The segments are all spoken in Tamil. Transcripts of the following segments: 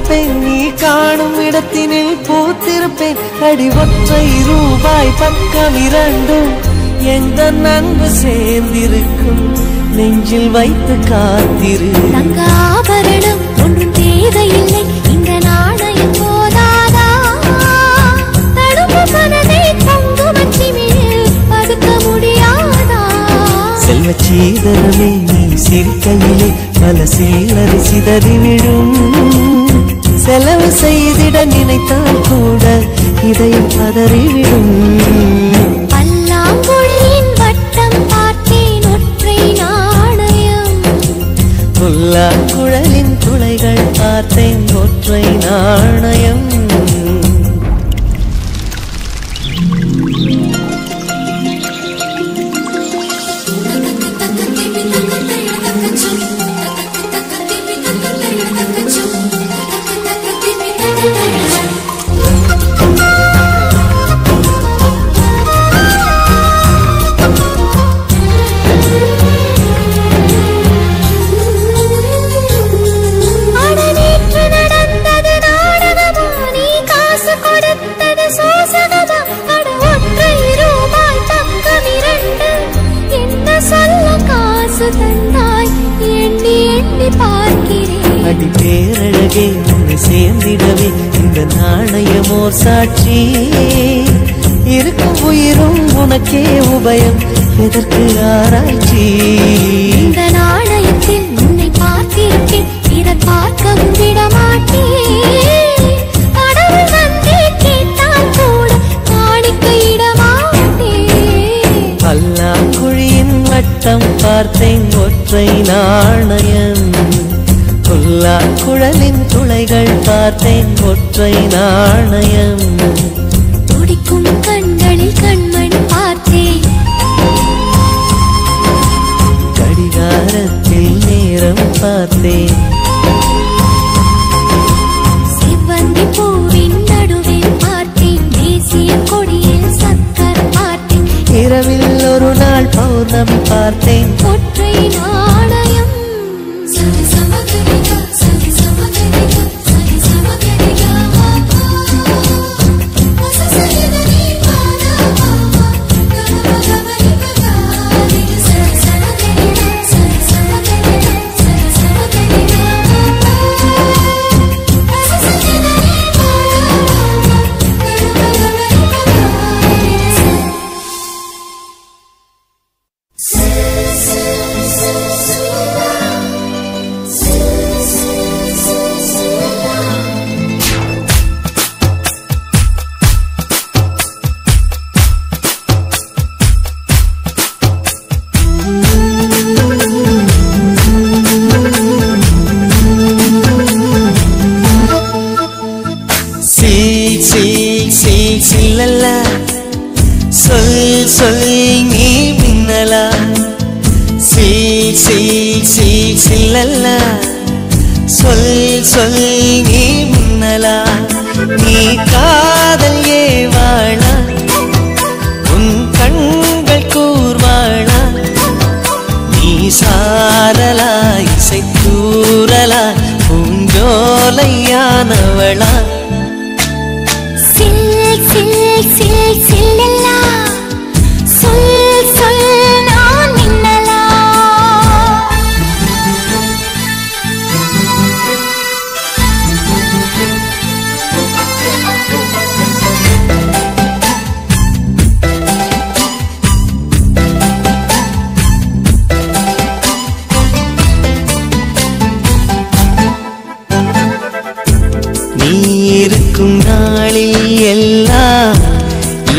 காத்திருப்பேன் நீ காணும் இடத்தினில் பூத்திருப்பேன் அடி ஒற்றை ரூபாய் பக்கம் இரண்டும் எந்த அன்பு சேர்ந்திருக்கும் நெஞ்சில் வைத்து காத்திரு தங்க ஆபரணம் ஒன்றும் தேவையில்லை இந்த நாணயம் போதாதா தடுப்பு மனதை குங்குமச்சிமிழில் பதுக்க முடியாதா செல்வ சீதனமே நீ சிரிக்கையிலே பல சில்லறை சிதறிவிடும் செலவு செய்திட நினைத்தால் கூட இதயம் பதறிவிடும் பல்லாங்குழியின் வட்டம் பார்த்தேன் ஒற்றை நாணயம் புல்லாங்குழலின் துளைகள் பார்த்தேன் ஒற்றை நாணயம் அடி பேரழகே உன்னை சேர்ந்திடவே இந்த நாணயமோர் சாட்சி இருக்கும் உயிரும் உனக்கே உபயம் எதற்கு ஆராய்ச்சி இந்த நாணயத்தில் உன்னை பார்த்திருக்கேன் பிறர் பார்க்கவும் விடமாட்டேன் கடவுள் வந்தே கேட்டால் கூட காணிக்கையிடமாட்டேன் பல்லாங்குழியின் வட்டம் பார்த்தேன் ஒற்றை நாணயம் புல்லாங்குழலின் துளைகள் பார்த்தேன் ஒற்றை நாணயம் துடிக்கும் கண்களில் கண்மணி பார்த்தேன் கடிகாரத்தில் நேரம் பார்த்தேன் செவ்வந்தி பூவின் நடுவில் பார்த்தேன் தேசிய கொடியில் சக்கரம் பார்த்தேன் இரவில் ஒரு நாள் பௌர்ணமி பார்த்தேன் ஒற்றை நாணயம்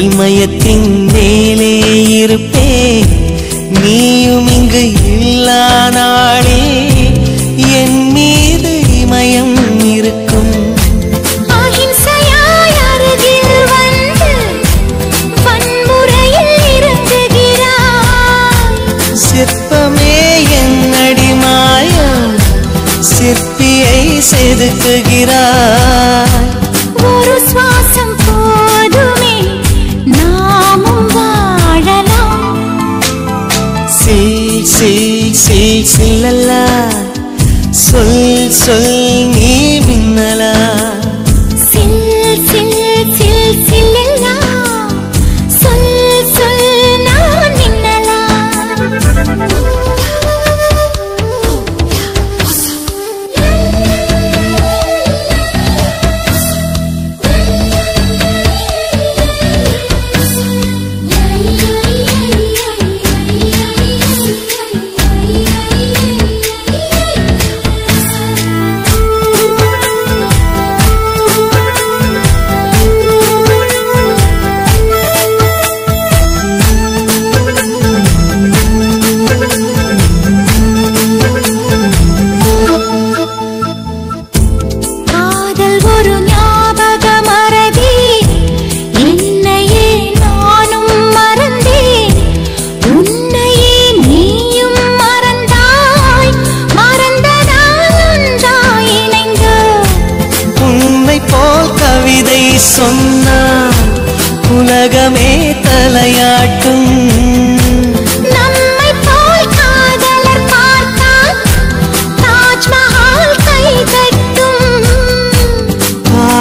இமயத்தின் மேலே இருப்பேன் நீயும் இங்கு இல்லா நாளே என் மீது இமயம் இருக்கும் அஹிம்சையாய் அருகில் வந்து வன்முறையில் இறங்குகிறாய் சிற்பமே என் அடிமாயம் சிற்பியை செதுக்குகிறாய் ஒரு சுவாசம் போதுமே நாமும் வாழலாம் சில்லல்லா சொல் சொல் நீ மின்னலா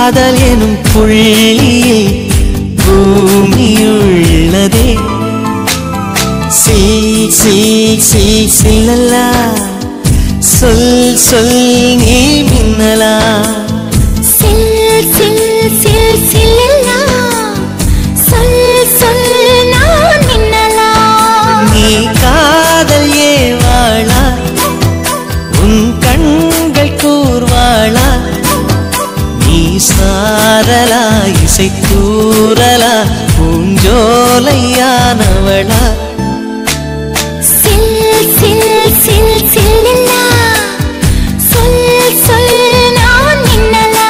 காதல் எனும் புள்ளியில் பூமியுள்ளதே சில்லல்லா சொல் சொல் நீ மின்னலா சில்லல்லா சொல் சொல் நான் மின்னலா நீ காதல் ஏவாளா உன் கண்கள் கூர்வாளா நீ சாரலா இசை கூறலா பூஞ்சோலையானவளா சில்லல்லா சொல் சொல் நான் மின்னலா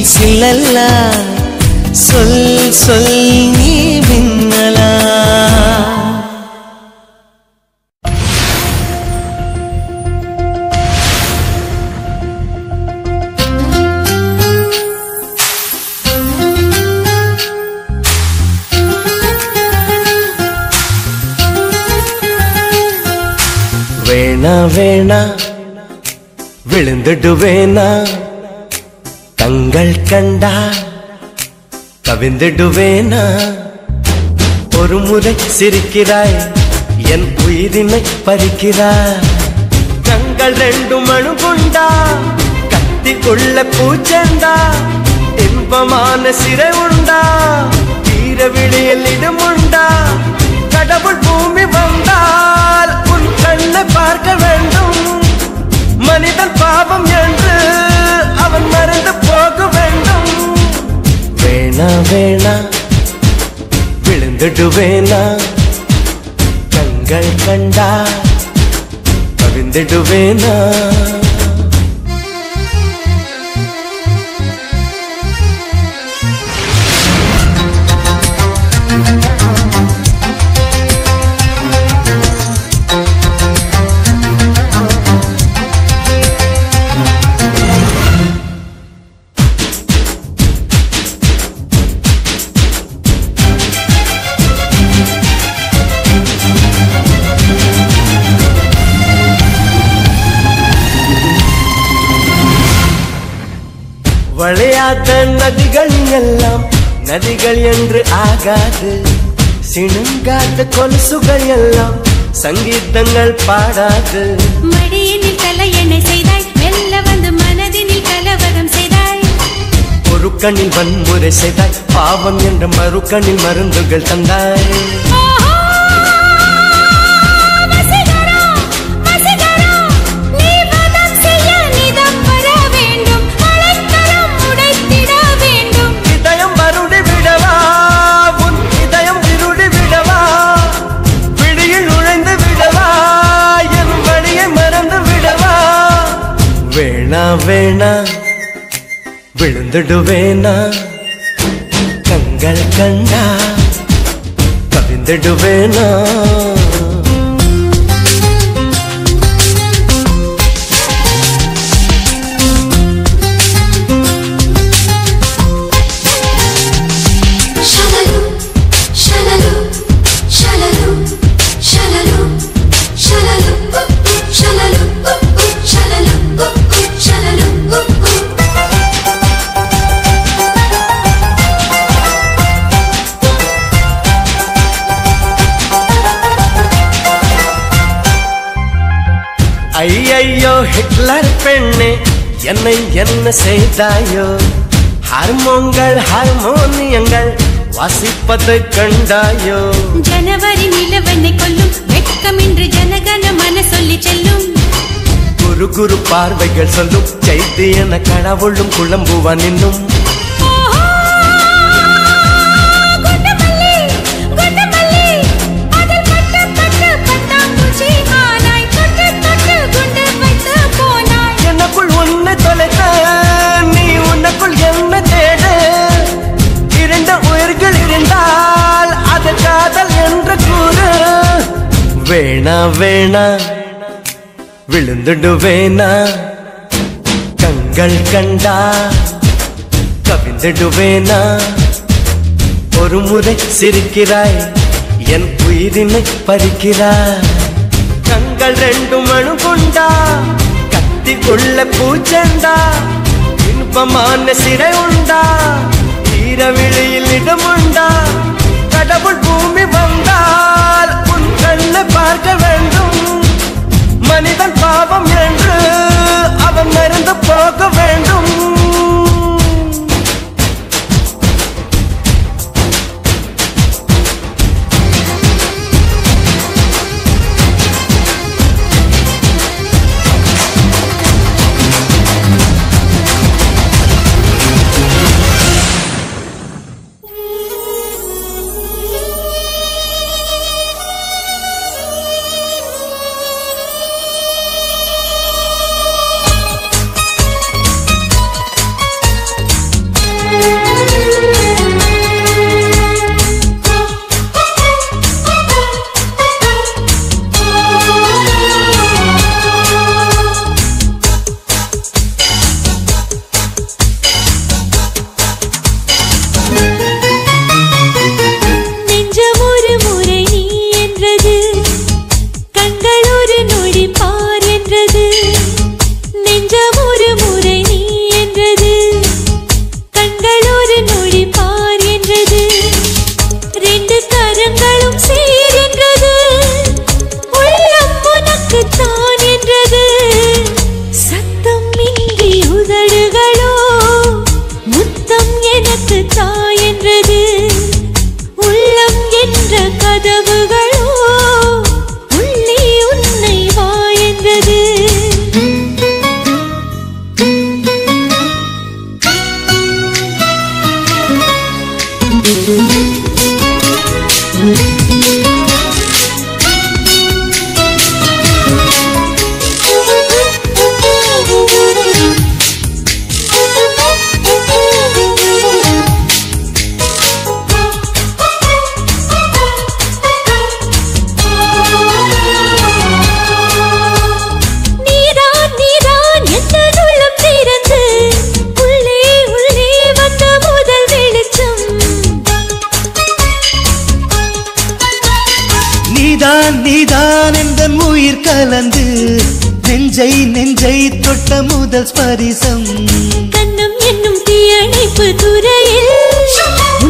சில்லல்லா சொல் சொல் நீ மின்னலா வேணா வேணா விழுந்துடுவேனா கண்கள் கண்டா கவிந்துடுவேனா ஒரு முறை சிரிக்கிறாய் என் உயிரினை பறிக்கிறாய் கண்கள் ரெண்டும் அணுகுண்டா கத்திக்குள்ள பூச்செண்டா இன்பமான சிறை உண்டா தீர விழியில் இடமுண்டா கடவுள் பூமி வந்தால் உன் கண்ணை பார்க்க வேண்டும் மனிதன் பாவம் என்று அவன் மறந்து போக வேண்டும் வேணா வேணா விழுந்துடுவேனா கண்கள் கண்டா கவிந்துடுவேனா வளையாத நதிகள் எல்லாம் நதிகள் என்று ஆகாது சிணுங்காத கொலுசுகள் எல்லாம் சங்கீதங்கள் பாடாது மடியினில் தலையணை செய்தாய் மெல்ல வந்து மனதினில் கலவரம் செய்தாய் ஒரு கண்ணில் வன்முறை செய்தாய் பாவம் என்ற மறுக்கண்ணில் மருந்துகள் தந்தாய் வேணா வேணா விழுந்துடுவேனா கண்கள் கண்டா கவிந்துடுவேனா ஐயையோ ஹிட்லர் பெண்ணே என்னை என்ன செய்தாயோ ஹார்மோன்கள் ஹார்மோனியங்கள் வாசிப்பதை கண்டாயோ ஜனவரி நிலவனை கொல்லும் வெட்கமின்றி ஜனகன மன சொல்லி செல்லும் குரு குரு பார்வைகள் சொல்லும் செய்தி என கடவுளும் குழம்புவான் இன்னும் எனக்குள் உன்னை தொலைத்த நீ உனக்குள் என்ன தேடு இரண்டு உயிர்கள் இருந்தால் அது காதல் என்று கூறு வேணா வேணா விழுந்துடுவேனா கண்கள் கண்டா கவிந்துடுவேனா ஒரு முறை சிரிக்கிறாய் என் உயிரினை பறிக்கிறாய் கண்கள் ரெண்டும் அணுகுண்டா கத்திக்குள்ள நெஞ்சுக்குள்ள பூச்சண்டா இன்பமான சிறை உண்டா ஈரவிழியில் இடமுண்டா கடவுள் பூமி வந்தால் உன் கண்ணை பார்க்க வேண்டும் மனிதன் பாவம் என்று அவன் மறந்து போக வேண்டும் நீதான் எந்தன் உயிர் கலந்து நெஞ்சை தொட்ட முதல் ஸ்பரிசம் கண்ணம் என்னும் தீயணைப்பு துறையில்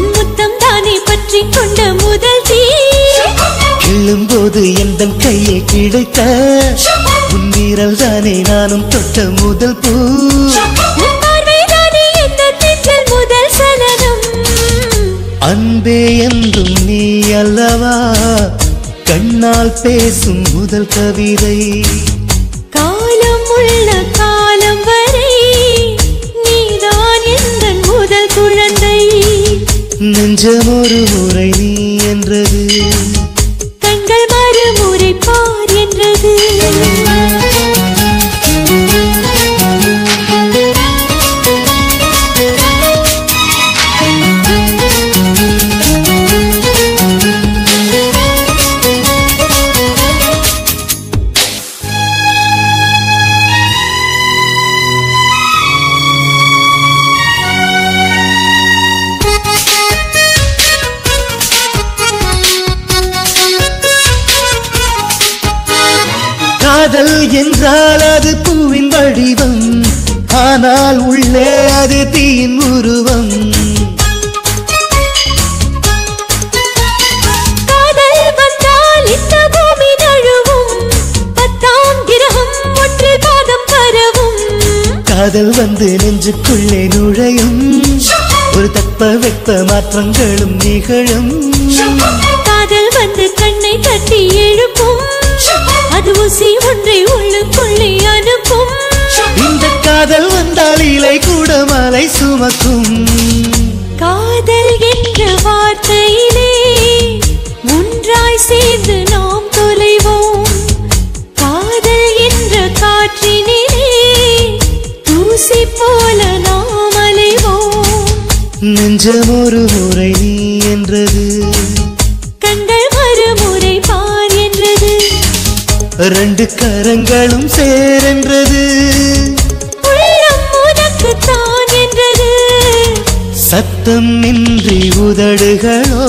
முத்தம் தானே பற்றி கொண்ட முதல் தீ கிள்ளும்போது எந்தன் கையில் கிடைத்த உன்னிரல் தானே நானும் தொட்ட முதல் பூ முதல் சலனம் அன்பே என்றும் நீ அல்லவா கண்ணால் பேசும் முதல் கவிதை காலம் உள்ள காலம் வரை நீதான் எந்தன் முதல் குழந்தை நெஞ்சம் ஒரு முறை நீ என்றது கண்கள் மறுமுறை பார் என்றது காதல் என்றால் அது பூவின் வடிவம் ஆனால் உள்ளே அது தீயின் உருவம் காதல் வந்தால் இந்த பூமி நழுவும் 10ஆம் கிரகம் ஒன்றில் பாதம் பரவும் காதல் வந்து நெஞ்சுக்குள்ளே நுழையும் ஒரு தட்பவெப்ப மாற்றங்களும் நிகழும் காதல் வந்து கண்ணை தட்டி எழுப்பும் அது ஊசி ஒன்றை உள்ளுக்குள்ளே அனுப்பும் இந்த காதல் வந்தால் இலை கூட மலை சுமக்கும் காதல் என்ற வார்த்தையிலே ஒன்றாய் சேர்ந்து நாம் தொலைவோம் காதல் என்ற காற்றினிலே தூசி போல நாம் அலைவோம் நெஞ்சம் ஒரு முறை நீ என்றது கண்கள் மறுமுறை பார் என்றது ரெண்டு கரங்களும் சேரென்றது உள்ளம் உனக்கு தான் என்றது சத்தம் இன்றி உதடுகளோ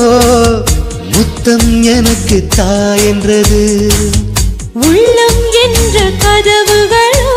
முத்தம் எனக்கு தாயென்றது உள்ளம் என்ற கதவுகளோ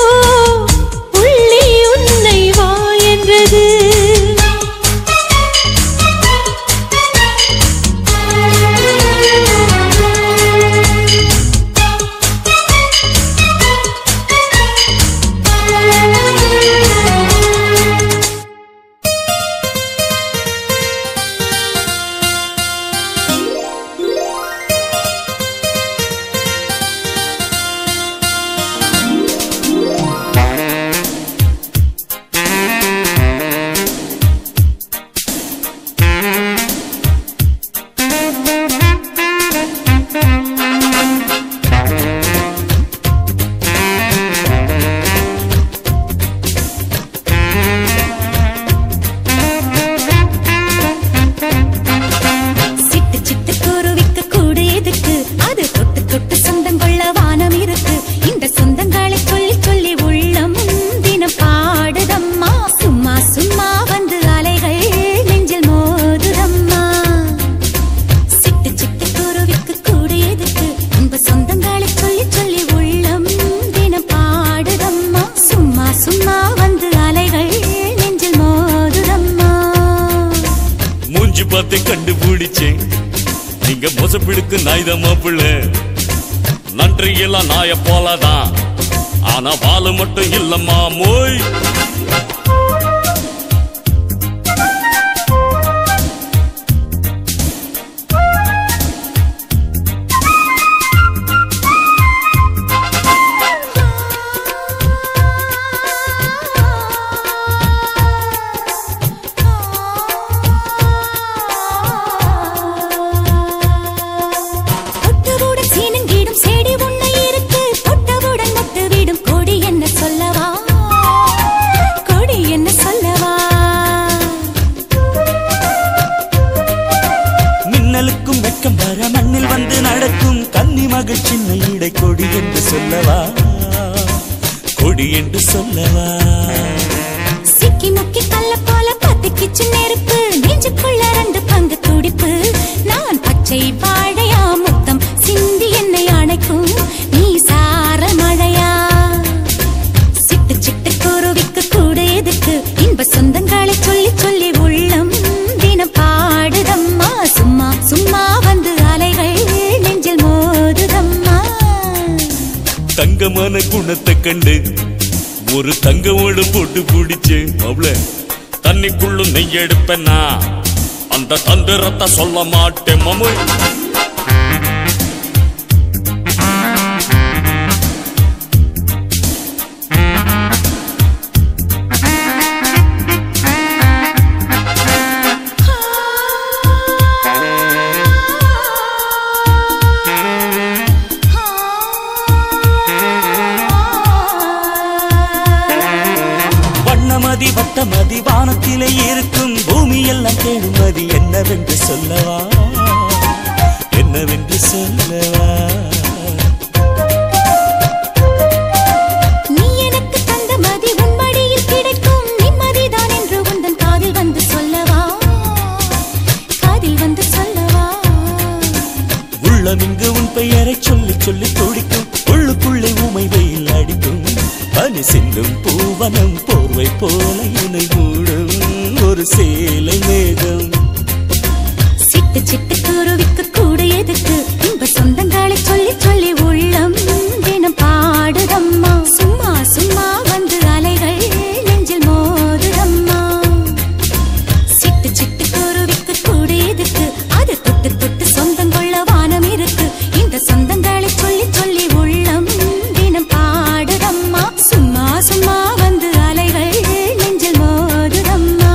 பார்த்து கண்டுபிடிச்சேன். நீங்க மோசப்பிடுக்கு நாய்தான் மாப்பிள்ள. நன்றி எல்லாம் நாய போலதான், ஆனா பாலு மட்டும் இல்லம்மா மோய். சின்ன இடை கொடி என்று சொல்லவா, கொடி என்று சொல்லவா. சிக்கி முக்கி கல்ல போல பத்திக்கிச்சு நெருப்பு, நெஞ்சுக்குள்ள 2 பங்கு துடிப்பு. நான் பச்சை வாழையா முத்தம் சிந்தி என்னை அணைக்கும் நீ சாரல் மழையா. சிட்டு சிட்டு குருவிக்கு கூட எதுக்கு, இன்ப சொந்தங்களை சொல்லி சொல்லி உள்ளம் தினம் பாடுதம்மா. சும்மா சும்மா வந்து அலைகள் நெஞ்சில் மோதுதம்மா. தங்கமான குணத்தை கண்டு ஒரு தங்கமோடு போட்டு பிடிச்சேன். அவள தண்ணிக்குள்ளும் நெய் எடுப்பேன்னா அந்த தந்திரத்தை சொல்ல மாட்டேன் மாமோய். வட்டமதி வானத்திலே இருக்கும் பூமி எல்லாம் தேடுமதி என்னவென்று சொல்லவா, என்னவென்று சொல்லவா. நீ எனக்கு தந்த மதி உன்மடியில் கிடைக்கும் நிம்மதிதான் என்று உந்தன் காதில் வந்து சொல்லவா, காதில் வந்து சொல்லவா. உள்ளமிங்கு உன் பெயரை சொல்லி சொல்லி துடிக்கும், உள்ளுக்குள்ளே உமை வெயில் அடிக்கும். பனி சிந்தும் பூவனம் போர்வை போல என்னை மூடும் ஒரு சேலை மேகம். சிட்டு சிட்டு குருவிக்கு கூட எதுக்கு, இன்ப சொந்தங்களை சொல்லி சொல்லி உள்ளம் தினம் பாடுதம்மா. சும்மா சும்மா வந்து அலைகள் நெஞ்சில் மோதுதம்மா. சிட்டு சிட்டு குருவிக்கு கூட எதுக்கு, அது தொட்டு தொட்டு சொந்தம் கொள்ள வானம் இருக்கு. இந்த சொந்தங்களை சொல்லி சொல்லி உள்ளம் தினம் பாடுதம்மா. சும்மா சும்மா வந்து அலைகள் நெஞ்சில் மோதுதம்மா.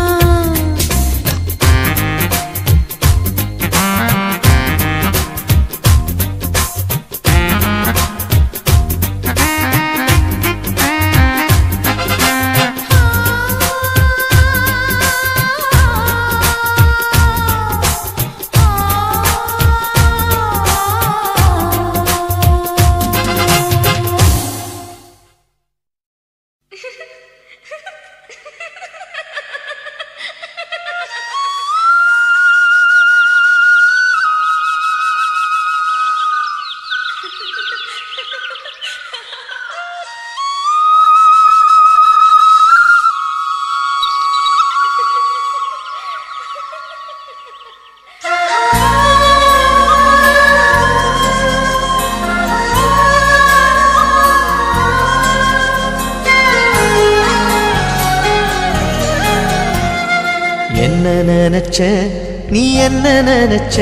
என்ன நினைச்ச நீ என்ன நினைச்ச,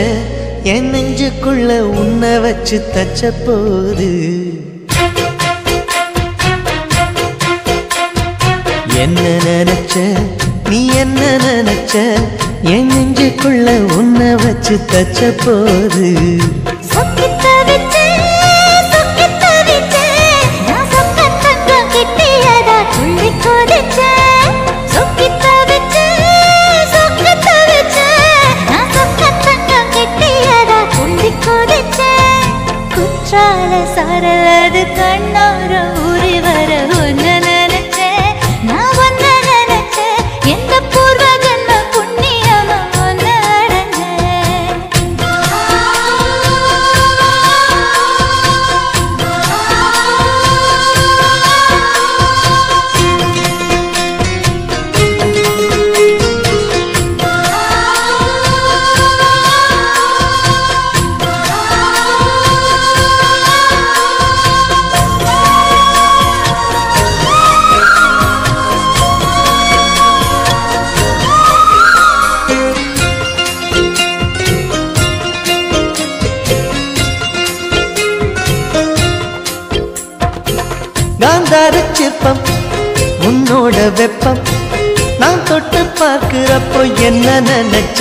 என் நெஞ்சுக்குள்ள உன்னை வச்சு தச்ச போது. என்ன நினைச்ச நீ என்ன நினைச்ச, என் நெஞ்சுக்குள்ள உன்னை வச்சு தச்ச போது. சரலது கண்ணார ஊறி வர ஒன்னு நினைச்ச, நான் ஒன்னு நினைச்ச, எந்த பூர்வ ஜன்ம புண்ணியமா ஒன்னு அடைஞ்ச. வெப்பம் உன்னோட வெப்பம் நான் தொட்டு பார்க்கிறப்போ என்ன நினைச்ச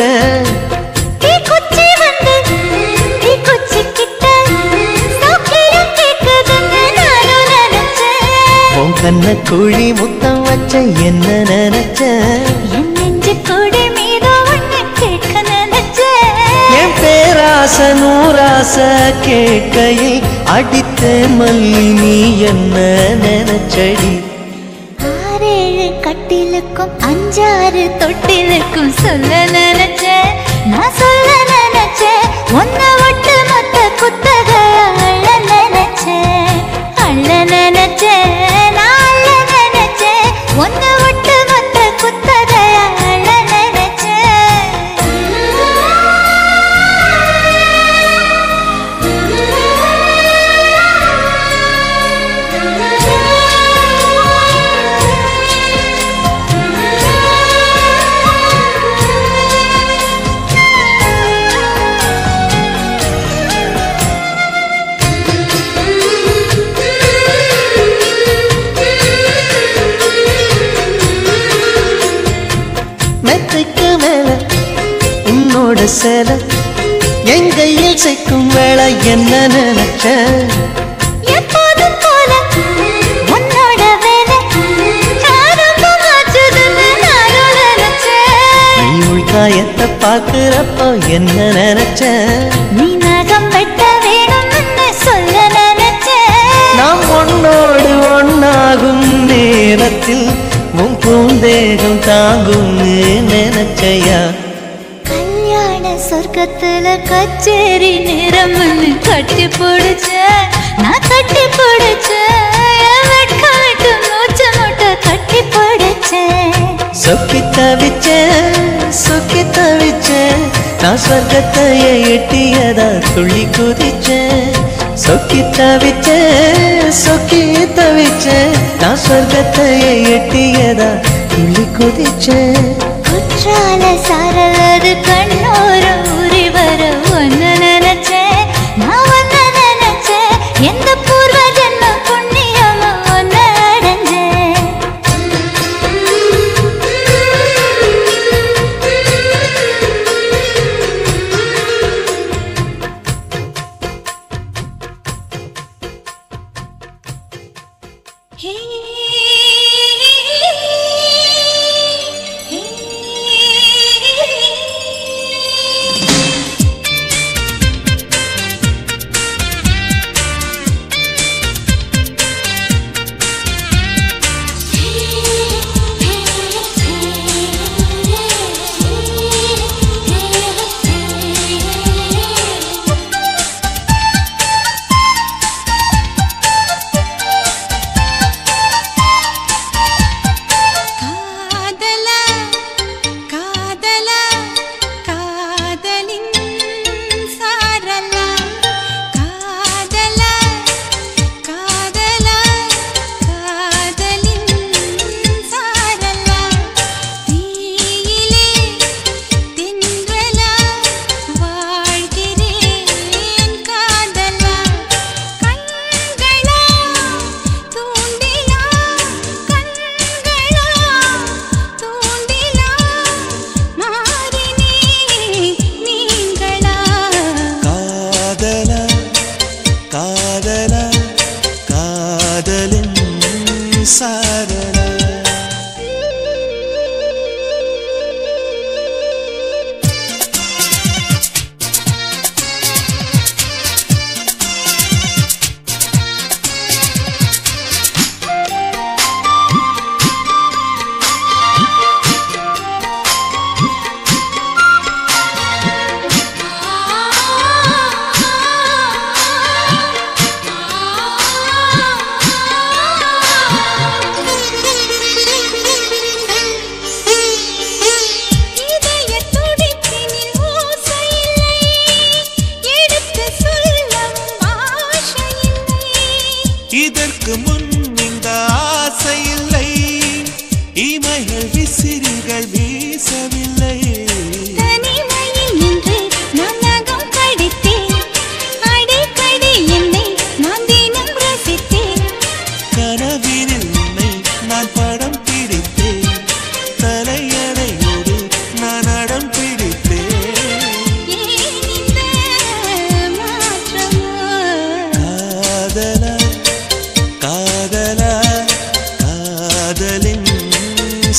தீக்குச்சி வந்து தீக்குச்சி கிட்ட சோக்கியம் கேக்குதுன்னு நானும் நினைச்சேன் உன் கண்ண குழி முத்தம் வச்ச என்ன நினைச்ச என் நெஞ்சு கூடி மீது ஒண்ணு கேட்க நினைச்சேன் என் பேராச நூராச கேட்கையை அடித்த மல்லி நீ என்ன நினைச்சடி ஆறேழு கட்டிலுக்கும் அஞ்சாறு தொட்டிலுக்கும் சொல்ல நினைச்சேன் நான் சொல்ல நினைச்சேன் ஒன்ன ஒட்டு மொத்த குத்தக அள்ள நினைச்சேன் நான் அள்ள நினைச்சேன் ஒன்ன ஒட்டு மொத்த குத்தக அள்ள மெத்தைக்கு மேல உன்னோட சேல எங்கையில் சேர்க்கும் வேளை என்ன நினைச்ச எப்போதும் போல உன்னோட வேலை ஆரம்பமாச்சுதுன்னு நானும் நினைச்சேன் நீ உள்காயத்தை பார்க்கிறப்போ என்ன நினைச்ச நீ நகம் வெட்ட வேணும்னு சொல்ல நினைச்சேன் நாம் ஒன்னோடு ஒன்னாகும் நேரத்தில் உன் பூந்தேகம் தாங்கும் நினைச்சையா கல்யாண சொர்க்கத்துல கச்சேரி நேரம்னு கட்டி பிடிச்ச நான் கட்டி பிடிச்சேன் வெட்கம் விட்டு மூச்சு முட்டை கட்டி பிடிச்சேன் சொக்கி தவிச்சேன் நான் சொர்க்கத்தையே எட்டியதா துள்ளி குதிச்சேன் சொக்கி தவிச்சேன் நான் சொர்க்கத்தையே எட்டியதா துள்ளி குதிச்சேன் குற்றால சாரது கண்ணோர ஊறி வர ஒன்னு நினைச்சேன் நான் ஒன்னு நினைச்சேன் எந்த பூர்வ ஜென்ம புண்ணியமா ஒன்னு அடைஞ்சேன் இதற்கு முன் இந்த ஆசை இல்லை, இமைகள் விசிறிகள் வீசவில்லை. தனிமையில் நின்று நான் நகம் கடித்தேன், அடிக்கடி என்னை நான் தினம் ரசித்தேன். கனவினில் உன்னை காதலின்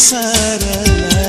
சரலா.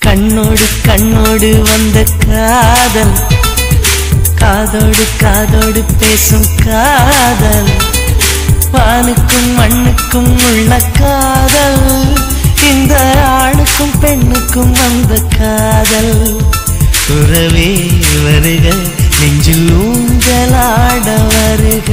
கண்ணோடு கண்ணோடு வந்த காதல், காதோடு காதோடு பேசும் காதல், வானுக்கும் மண்ணுக்கும் உள்ள காதல், இந்த ஆணுக்கும் பெண்ணுக்கும் வந்த காதல். உறவே வருக, நெஞ்சில் ஊஞ்சலாட வருக.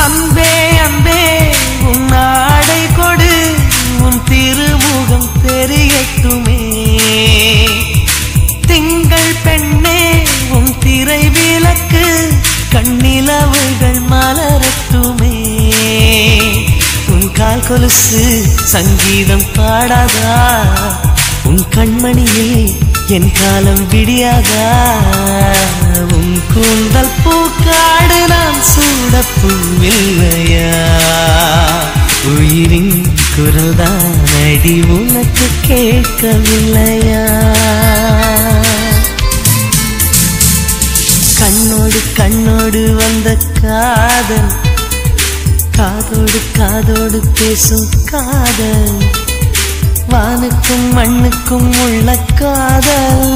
அன்பே அன்பே உன் ஆடை கொடு, உன் திருமுகம் தெரியட்டுமே. திங்கள் பெண்ணே உன் திரை விளக்கு, கண்ணிலவுகள் மலரட்டுமே. உன் கால் கொலுசு சங்கீதம் பாடாதா, உன் கண்மணியில் என் காலம் விடியாதா. உன் கூந்தல் பூக்காடு நான் சூடப்பூவில்லையா. உயிரின் குரல் தான் அடி உனக்கு கேட்கவில்லையா. கண்ணோடு கண்ணோடு வந்த காதல், காதோடு காதோடு பேசும் காதல், வானுக்கும் மண்ணுக்கும் உள்ள காதல்,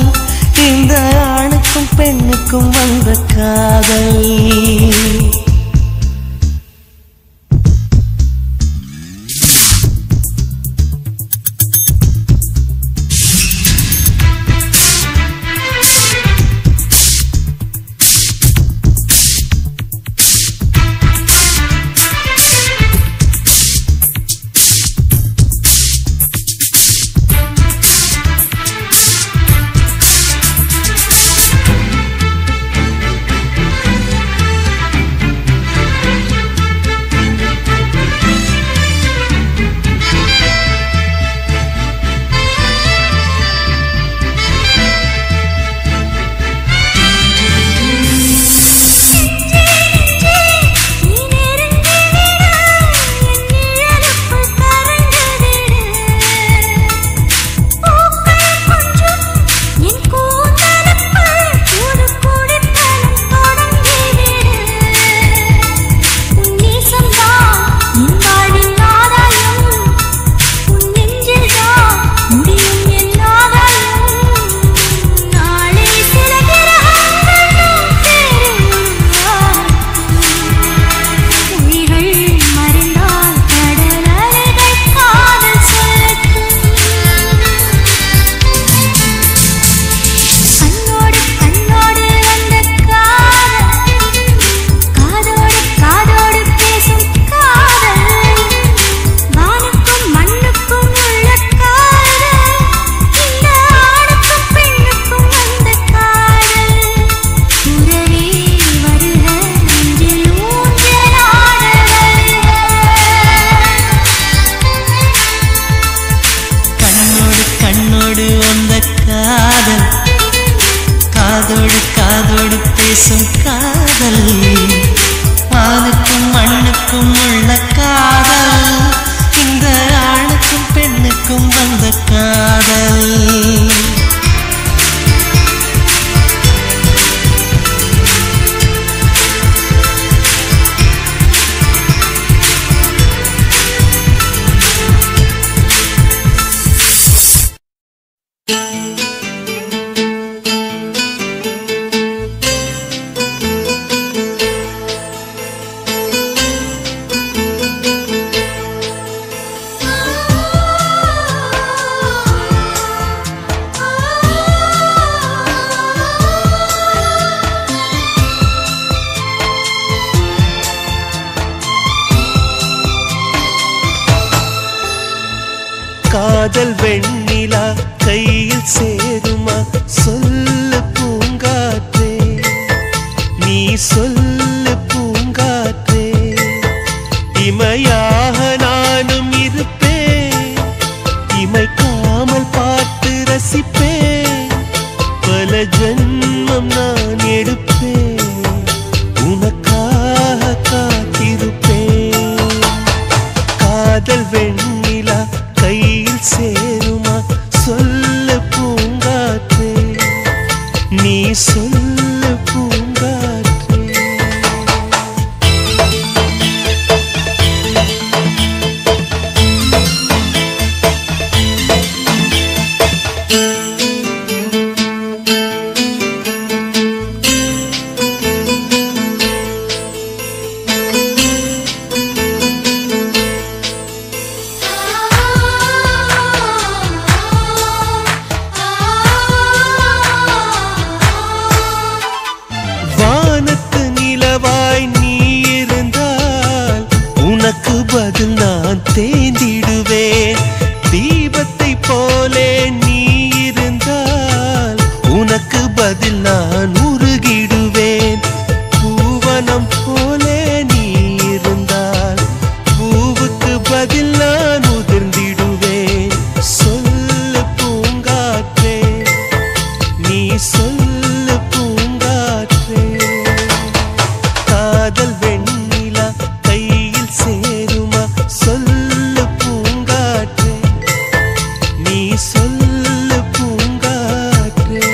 பின்னுக்கும் வந்த காதல். காதல் வெண்ணிலா கையில் சேருமா சொல்லு பூங்காற்றே, நீ சொல்லு பூங்காற்றே. இமையாக நானும் இருப்பேன், இமைக்காமல் பார்த்து ரசிப்பேன். பல ஜென்மம் நான் எடுப்பேன், உனக்காக காத்திருப்பேன். காதல் வெண்ணிலா கையில் சேருமா சொல்லு பூங்காற்றே, நீ சொல்லு பூங்காற்றே. பதில் நான் தேந்திடுவேன், தீபத்தை போலே நீ இருந்தால் உனக்கு பதில் நான் உருகிடுவேன். பூவனம் போலே நீ இருந்தால் பூவுக்கு பதில் நான் உதிர்ந்திடுவேன். சொல்லு பூங்காற்றே, நீ சொல்லு பூங்காற்றே. காதல் வெண்ணிலா கையில் சேருமா சொல்லு பூங்காற்றே, நீ சொல்லு பூங்காற்றே.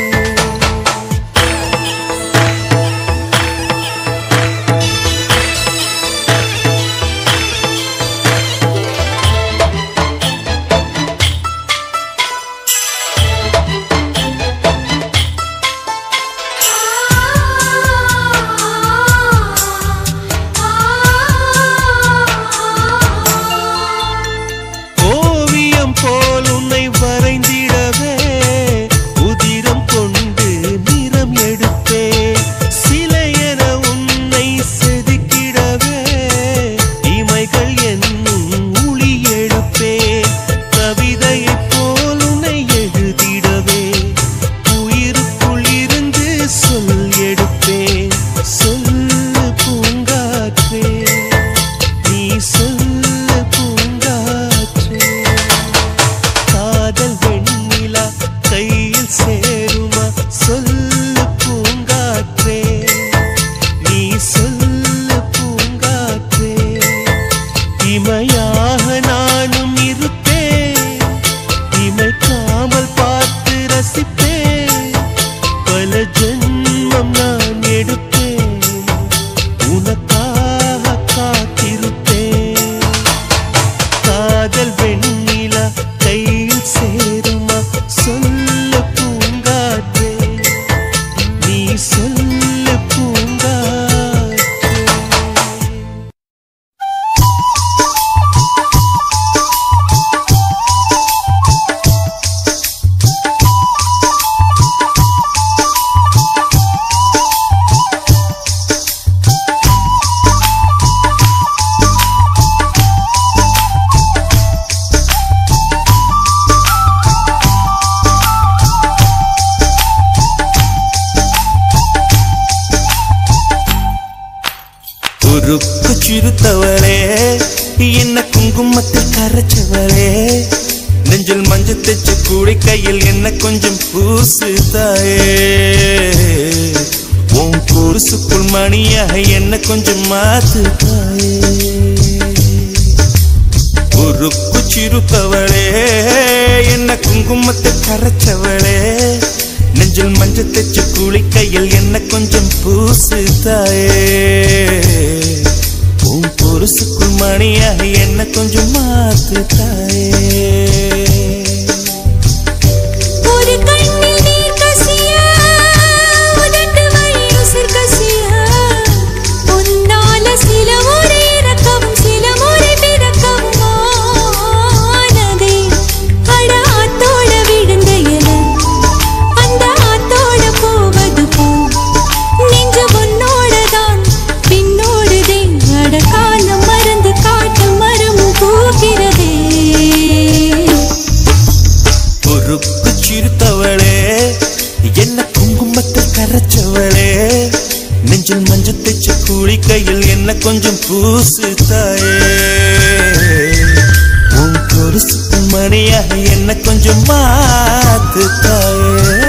சொல்லு பூங்கா. உருக்கு சிறுத்தவளே என்ன குங்குமத்தில் கரைச்சவளே நெஞ்சில் மஞ்சள் தைச்சு கூடி கையில் என்ன கொஞ்சம் பூசு தாயே உன் குருசுக்குள் மணியாக என்ன கொஞ்சம் மாத்து தாயே உருக்கு சிறுத்தவளே என்ன குங்குமத்தில் கரைச்சவளே நெஞ்சில் மஞ்சள் தைச்சு கூடி கையில் என்ன கொஞ்சம் பூசு தாயே உன் பொருசுக்குள் மணியாக என்ன கொஞ்சம் மாத்து தாயே ஒரு கண்ணில் நீர் கசிய உதட்டு வழி உசிர் கசிய உன்னால சில முறை இறக்கவும் சில முறை பிறக்கவும் ஆனதே அட ஆத்தோட விழுந்த என அந்த ஆத்தோட போவது போ நெஞ்சு உன்னோடதான் பின்னோடுதே அட காலம் மறந்து காட்டு மரமும் பூக்கிறதே பொறுப்பு சிறுத்தவளே என்ன குங்குமத்தில் கரைச்சவளே நெஞ்சில் மஞ்சள் தைச்சு கூலி கையில் என்ன கொஞ்சம் பூசு தாயே உன் பொருசுக்கு மணியாக என்ன கொஞ்சம் மாத்து தாயே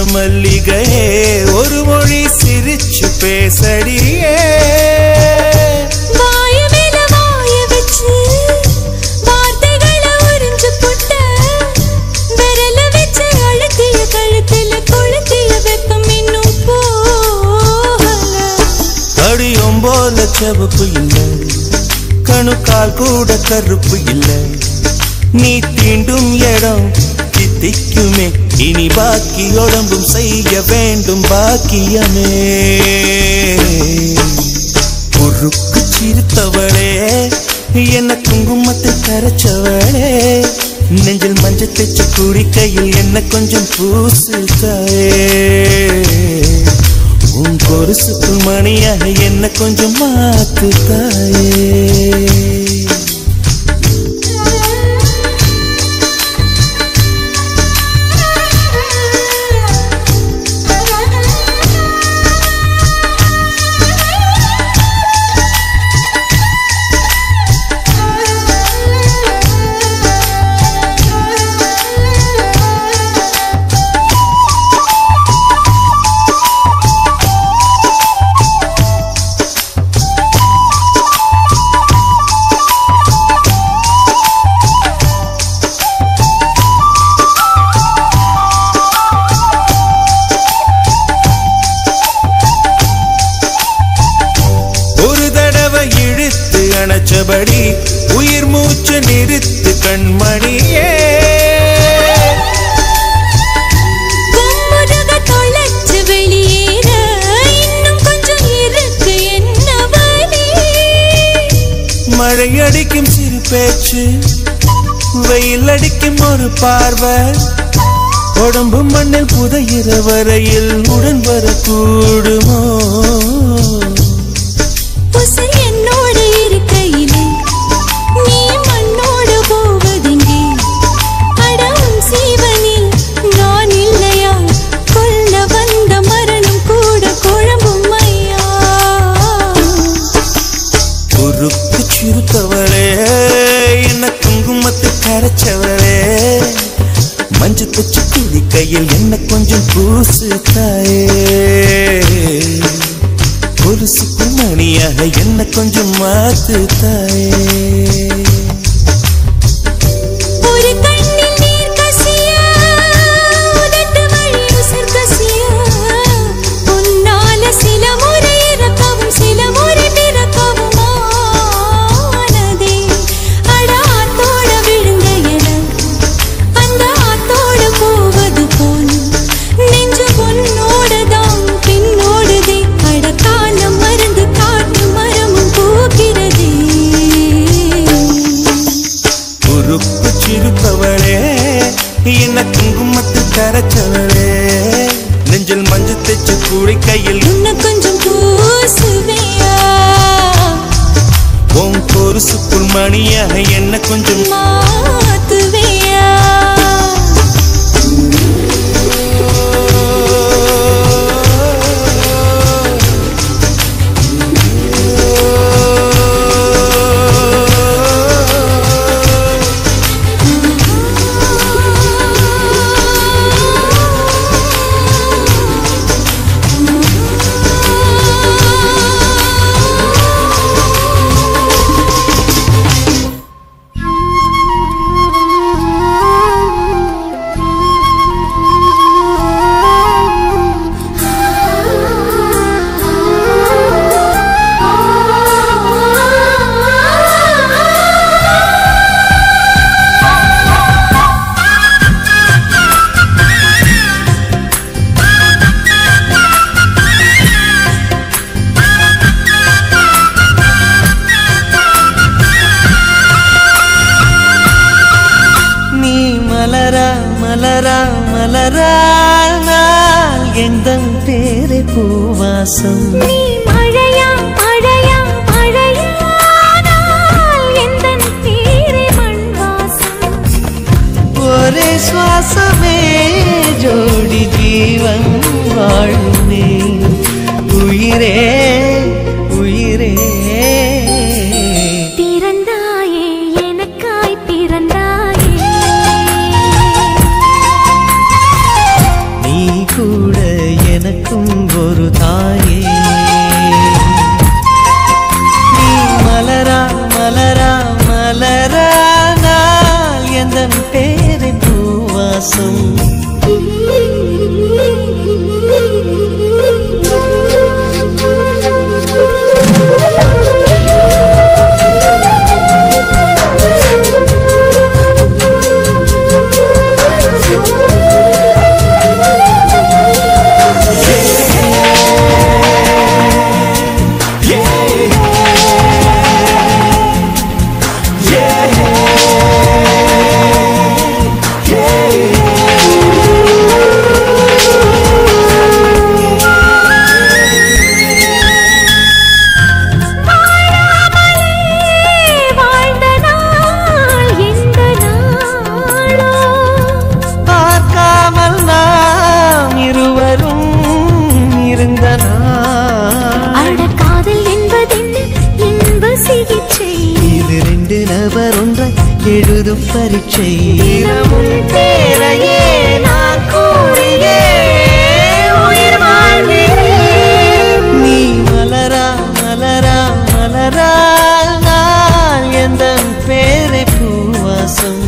மல்லிகையே ஒரு மொழி சிரிச்சு பேசடியே வாய மேல வாய வச்சு வார்த்தைகளை உறிஞ்சு புட்ட விரல வச்சு அழுத்திய கழுத்துல கொளுத்திய வெப்பம் இன்னும் போகல அடியும் போல செவப்பு இல்லை கணுக்கால் கூட கருப்பு இல்லை நீ தீண்டும் இடம் தித்திக்குமே இனி பாக்கி உடம்பும் செய்ய வேண்டும் பாக்கியமே பொறுக்கு சிரித்தவளே என்ன குங்குமத்தை கரைச்சவளே நெஞ்சில் மஞ்சள் தைச்சு கூடி கையில் என்ன கொஞ்சம் பூசு தாயே உன் பொருசுக்கு மணியாக என்ன கொஞ்சம் மாத்து தாயே அணைச்சபடி உயிர் மூச்சு நிறுத்து கண்மணியே கொம்புதக தொலைச்சு வெளியேற இன்னும் கொஞ்சம் இருக்கு என்ன வழி மழை அடிக்கும் சிறு பேச்சு வெயில் அடிக்கும் ஒரு பார்வை உடம்பு மண்ணில் புதையிற வரையில் உடன் வரக்கூடுமோ என்னோட இருக்கையிலே நீ மண்ணோடு போவதெங்கே அட மஞ்சு தச்சு துணி கையில் என்ன கொஞ்சம் பூசு தாயே கொலுசுக்கு மணியாக என்ன கொஞ்சம் மாத்து தாயே என்ன குங்குமத்து கரைச்சவளே நெஞ்சில் மஞ்சள் தைச்ச கூடை கையில் இன்னும் கொஞ்சம் பூசுவியா உன் கொலுசுக்குள் மணியாக என்ன கொஞ்சம் மாத்துவியா எந்தன் பேரே பூவாசம் நீ மழையா மழையா மழையானால் எந்தன் பேரே மண் வாசம் ஒரே சுவாசமே ஜோடி ஜீவன் வாழுமே உயிரே உயிரே பிறந்தாயே எனக்காய் பிறந்தாயே நீ கூட எனக்கும் ஒரு தாயே நீ மலரா மலரா மலரா நாள் எந்தன் பேரை பூவாசம் எழுதும் பரீட்சை பேரையே நான் கூறியே உயிர் வாழ்கிறேன் நீ மலரா மலரா மலரா நான் எந்தன் பேரை பூவாசம்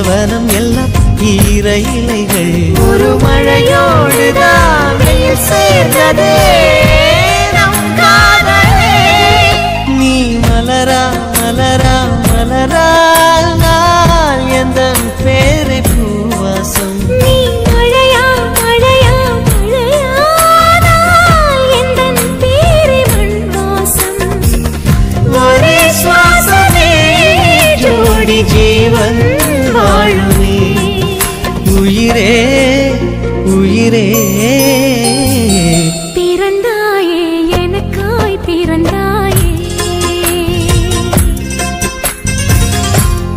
வனம் எல்லாம் ஈர இலைகள் ஒரு மழையோடுதான் சேர்ந்ததே நம் காதலே உயிரே பிறந்தாயே எனக்காய் பிறந்தாயே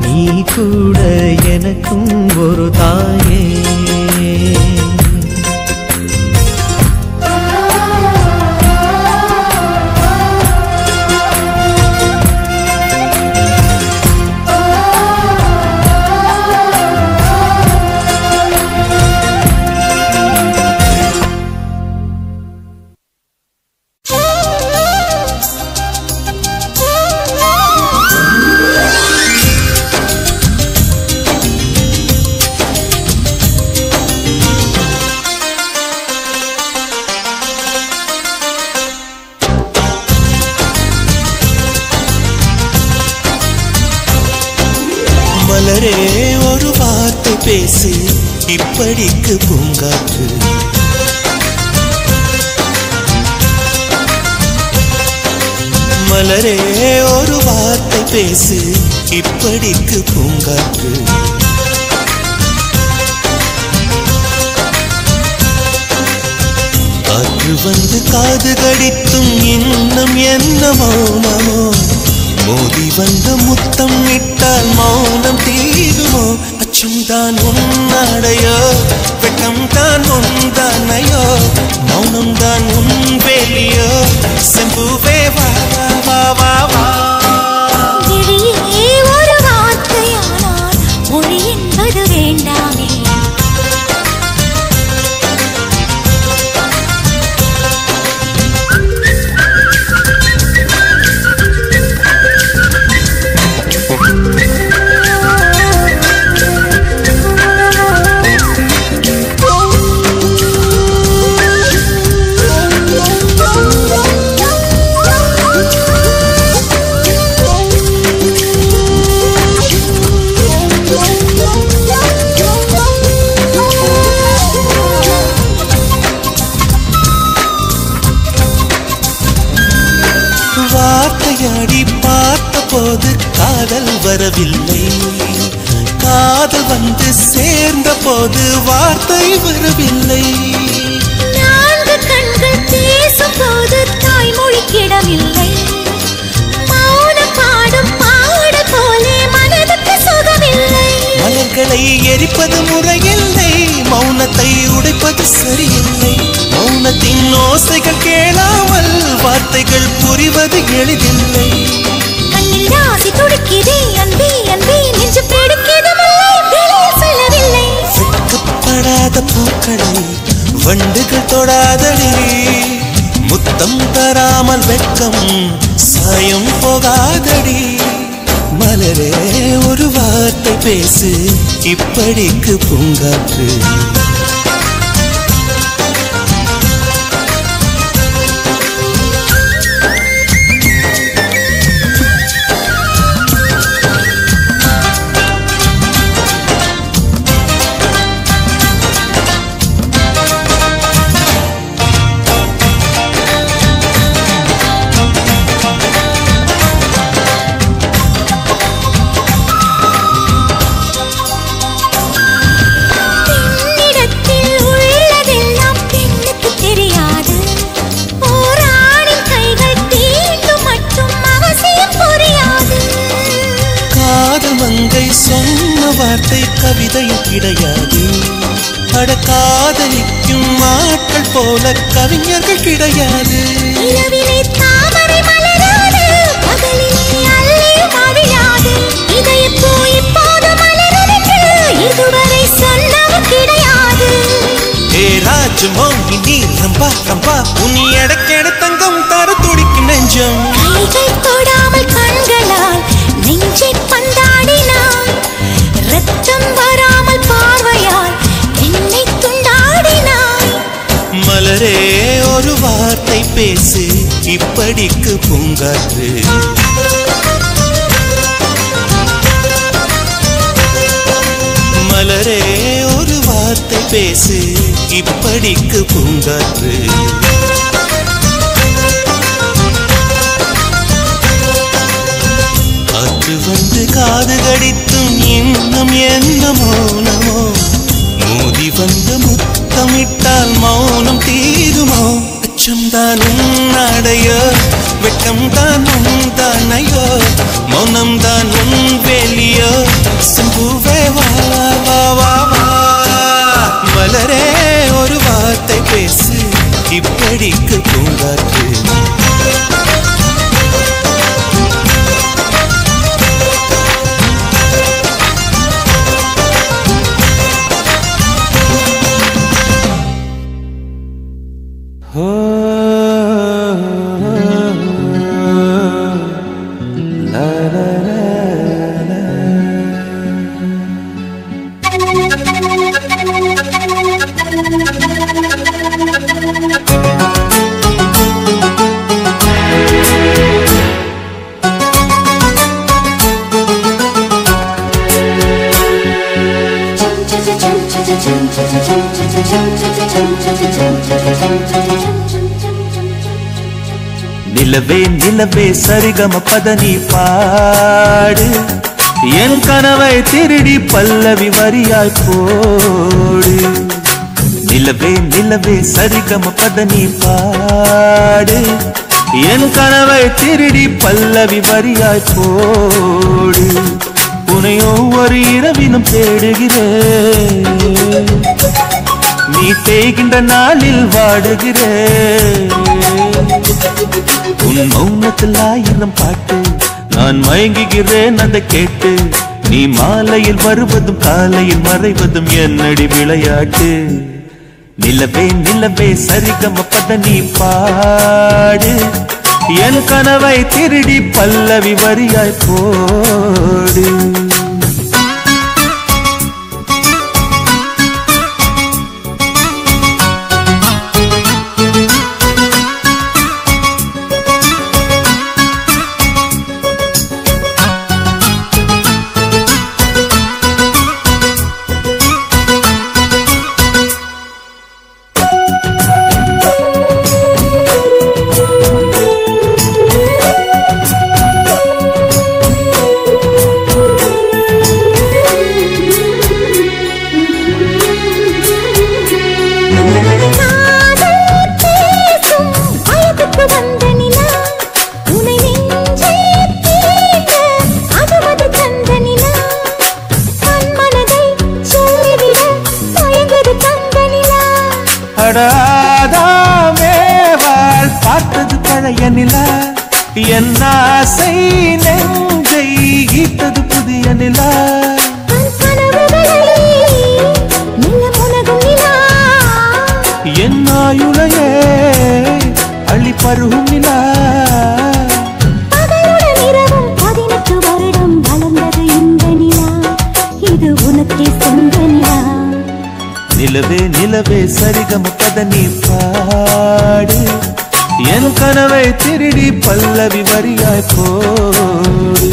நீ கூட எனக்கும் ஒரு தாயே மலரே ஒரு வார்த்தை பேசு இப்படிக்கு பூங்காற்று மலரே ஒரு வார்த்தை பேசு இப்படிக்கு பூங்காற்று காற்று வந்து காது கடித்தும் இன்னும் என்ன மௌனமோ மோதி வந்து முத்தம் இட்டால் மௌனம் தீருமோ அச்சம் தான் உன்னாடையோ வெட்கம் தான் உந்தானையோ மௌனம் தான் உன் வேலியோ செம்புவே வா வா வா வா விழியே ஒரு வார்த்தையானால் மொழி என்பது வேண்டாமே வார்த்தையாடி பார்த்த போது காதல் வரவில்லை காதல் வந்து சேர்ந்த போது வார்த்தை வரவில்லை நான்கு கண்கள் பேசும் போது தாய்மொழிக்கிடமில்லை மௌனம் பாடும் பாடல் போலே மனதுக்கு சுகமில்லை மலர்களை எரிப்பது முறையில்லை மௌனத்தை உடைப்பது சரியில்லை மௌனத்தின் ஓசைகள் கேளாமல் வார்த்தைகள் புரிவது எளிதில்லை கண்ணில் ராசி துடிக்குதே அன்பே அன்பே நெஞ்சு பிடிக்குது வெளியே சொல்லவில்லை வெட்கப்படாத பூக்களை வண்டுகள் தொடாதடி முத்தம் தராமல் வெட்கம் சாயம் போகாதடி மலரே ஒரு வார்த்தை பேசு இப்படிக்கு பூங்காற்று சொன்ன வார்த்தை கவிதையும் கிடையாது அட காதலிக்கும் ஆட்கள் போல கவிஞர்கள் கிடையாது நிலவிலே தாமரை மலராது பகலிலே அல்லி மவிழாது இதயப்பூ இப்போது மலருது இதுவரை சொன்னது கிடையாது ஏ ராஜ் மோகினி ரம்பா ரம்பா உனி எடக்கெட தங்கம் தர துடிக்கும் நெஞ்சம் கைகள் தொடாமல் கண்களால் நெஞ்சை பந்தாடினாய் ரத்தம் வராமல் பார்வையால் என்னை துண்டாடினாய் மலரே ஒரு வார்த்தை பேசு இப்படிக்கு பூங்காற்று மலரே ஒரு வார்த்தை பேசு இப்படிக்கு பூங்காற்று காற்று வந்து காது கடித்தும் இன்னும் என்ன மௌனமோ மோதி வந்த முத்து முத்தமிட்டால் மௌனம் தீருமோ அச்சம்தான் உன்னாடையோ வெட்கம்தான் உன் தானையோ மௌனம்தான் உன் வேலியோ சிம்புவே வா வா வா வா மலரே ஒரு வார்த்தை பேசு இப்படிக்கு பூங்காற்று நிலவே நிலவே சரிகம பதனி பாடு என் கனவை திருடி பல்லவி வரியாய் போடு நிலவே நிலவே சரிகம பதனி பாடு என் கனவை திருடி பல்லவி வரியாய் போடு உனையோ ஒரு இரவினும் தேடுகிறேன் நீ தேய்கின்ற நாளில் வாடுகிறேன் உன் மௌனத்தில் ஆயிரம் பாட்டு நான் மயங்குகிறேன் அந்த கேட்டு நீ மாலையில் வருவதும் காலையில் மறைவதும் என்னடி விளையாட்டு நிலவே நிலவே சரிகம பதனி பாடு என் கனவை திருடி பல்லவி வரியாய் போடு பார்த்தது பழைய நிலா என் ஆசை நெஞ்சை ஈட்டது புதிய நிலா என் ஆயுளையே அள்ளி பருகும் நிலா 18 வருடம் வளர்ந்தது இந்த நிலா இது உனக்கே சொந்த நிலா நிலவே நிலவே சரிகம பதனி பாடு என் கனவை திருடி பல்லவி வரியாய் போடு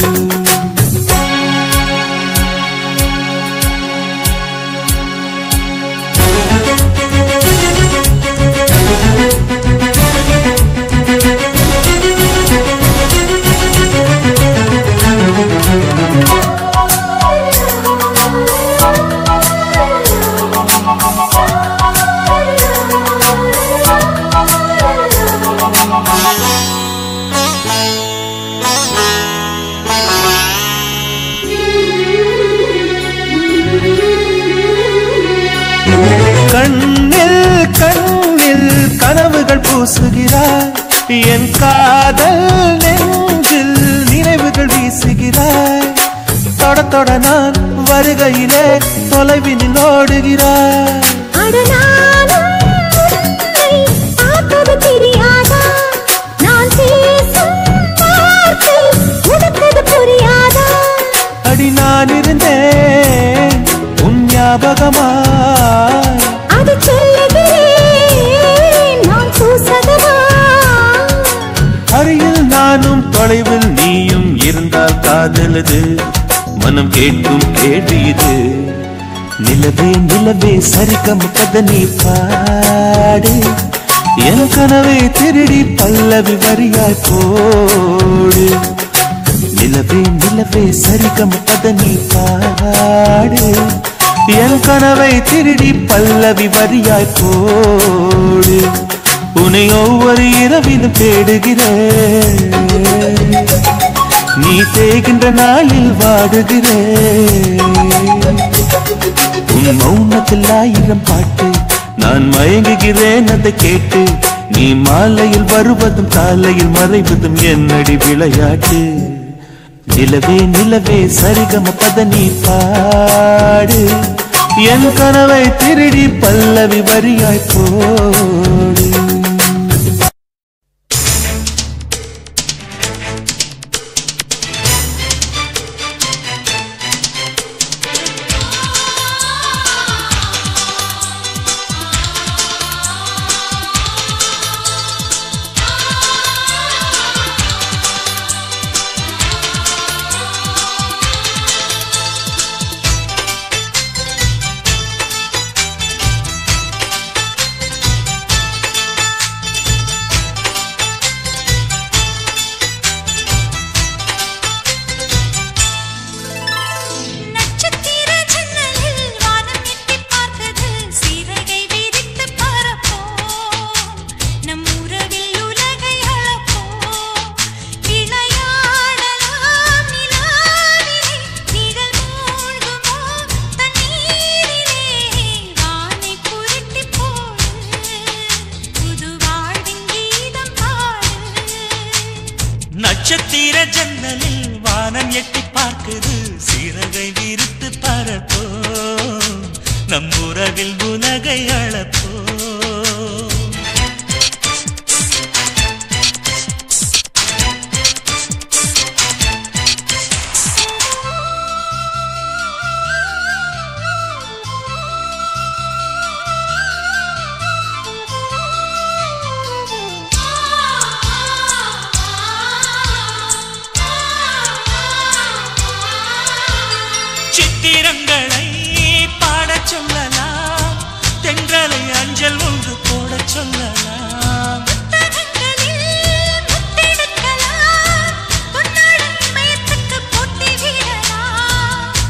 கண்ணில் கண்ணில் கனவுகள் பூசுகிறாய் என் காதல் நெஞ்சில் நினைவுகள் வீசுகிறாய் தொட தொட நான் வருகையிலே தொலைவினில் ஓடுகிறாய் அடி நான் இருந்தேன் உன் ஞாபகமாய் அது சொல்லுகிறேன் நான் பூசகமா அருகில் நானும் தொலைவில் நீயும் இருந்தால் காதலது மனம் கேட்கும் கேள்வி இது நிலவே நிலவே சரிகம பதனி பாடு என் கனவை திருடி பல்லவி வரியாய் போடு நிலவே நிலவே சரிகம பதனி பாடு என் கனவை திருடி பல்லவி வரியாய் போடு உன்னை ஒவ்வொரு இரவிலும் தேடுகிறேன் நீ தேகின்ற நாளில் வாடுகிறேன் உன் மௌனத்தில் 1000 பாட்டு நான் மயங்குகிறேன் அதை கேட்டு நீ மாலையில் வருவதும் காலையில் மறைவதும் என்னடி விளையாட்டு நிலவே நிலவே சரிகம பத நீ பாடு என் கனவை திருடி பல்லவி வரியாய் போடு நட்சத்திர ஜன்னலில் வானம் எட்டி பார்க்குது சிறகை விரித்து பறப்போ நம் உறவில் உலகை அளப்போ சித்திரங்களை பாடச் சொல்லலாம் தென்றலை அஞ்சல் ஒன்று போடச் சொல்லலாம்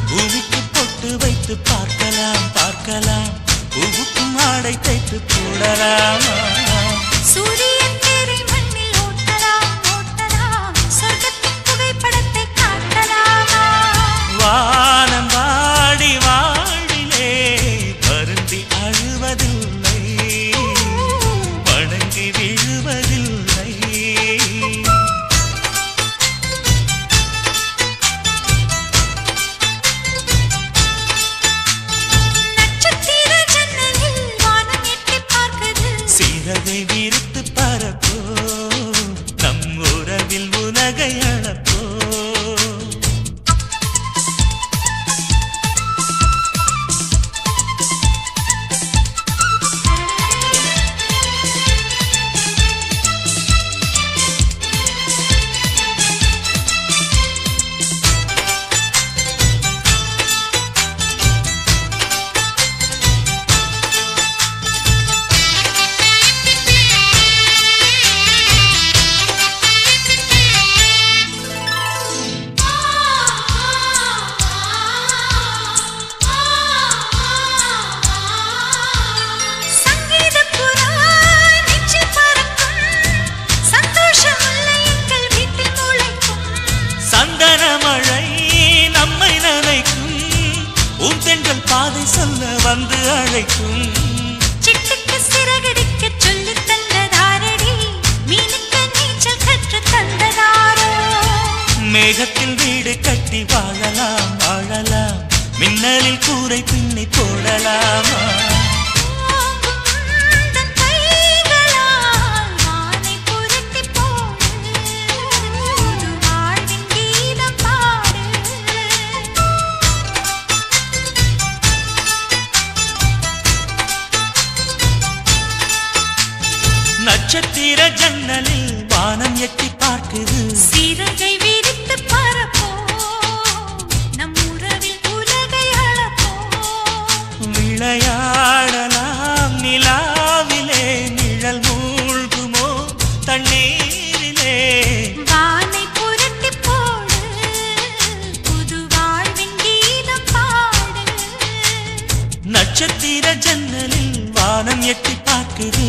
பூமிக்கு பொட்டு வைத்து பார்க்கலாம் பார்க்கலாம் பூவுக்கும் ஆடை தைத்து போடலாமா சூரியன் தேரை மண்ணில் ஓட்டலாம் ஓட்டலாம் சொர்க்கத்தின் புகைப்படத்தை காட்டலாமா வானம் வாடி வாழிலே வருந்தி அழுவதில்லை வணங்கி விழுவதில்லை நட்சத்திர ஜன்னலில் வானம் எட்டி பார்க்குது சிறகை விரித்து பறப்போ நம் உறவில் உலகை அளப்போ சந்தனமழை நம்மை நனைக்கும் உன் தென்றல் பாதை சொல்ல வந்து அழைக்கும் சிட்டுக்கு சிறகடிக்க சொல்லி தந்ததாரடி மீனுக்கு நீச்சல் கற்று தந்ததாரோ மேகத்தில் வீடு கட்டி வாழலாம் வாழலாம் மின்னலில் கூரை பின்னி போடலாமா தன் கைகளால் வானை புரட்டி போடு புது வாழ்வின் கீதம் பாடு நட்சத்திர ஜன்னலில் வானம் எட்டி பார்க்குது சிறகை விரித்து பறப்போ நம் உறவில் உலகை அளப்போ விளையாடலாம் நிலாவிலே நிழல் மூழ்குமோ தண்ணீரிலே வானை புரட்டி போடு புது வாழ்வின் கீதம் பாடு நட்சத்திர ஜன்னலில் வானம் எட்டி பார்க்குது.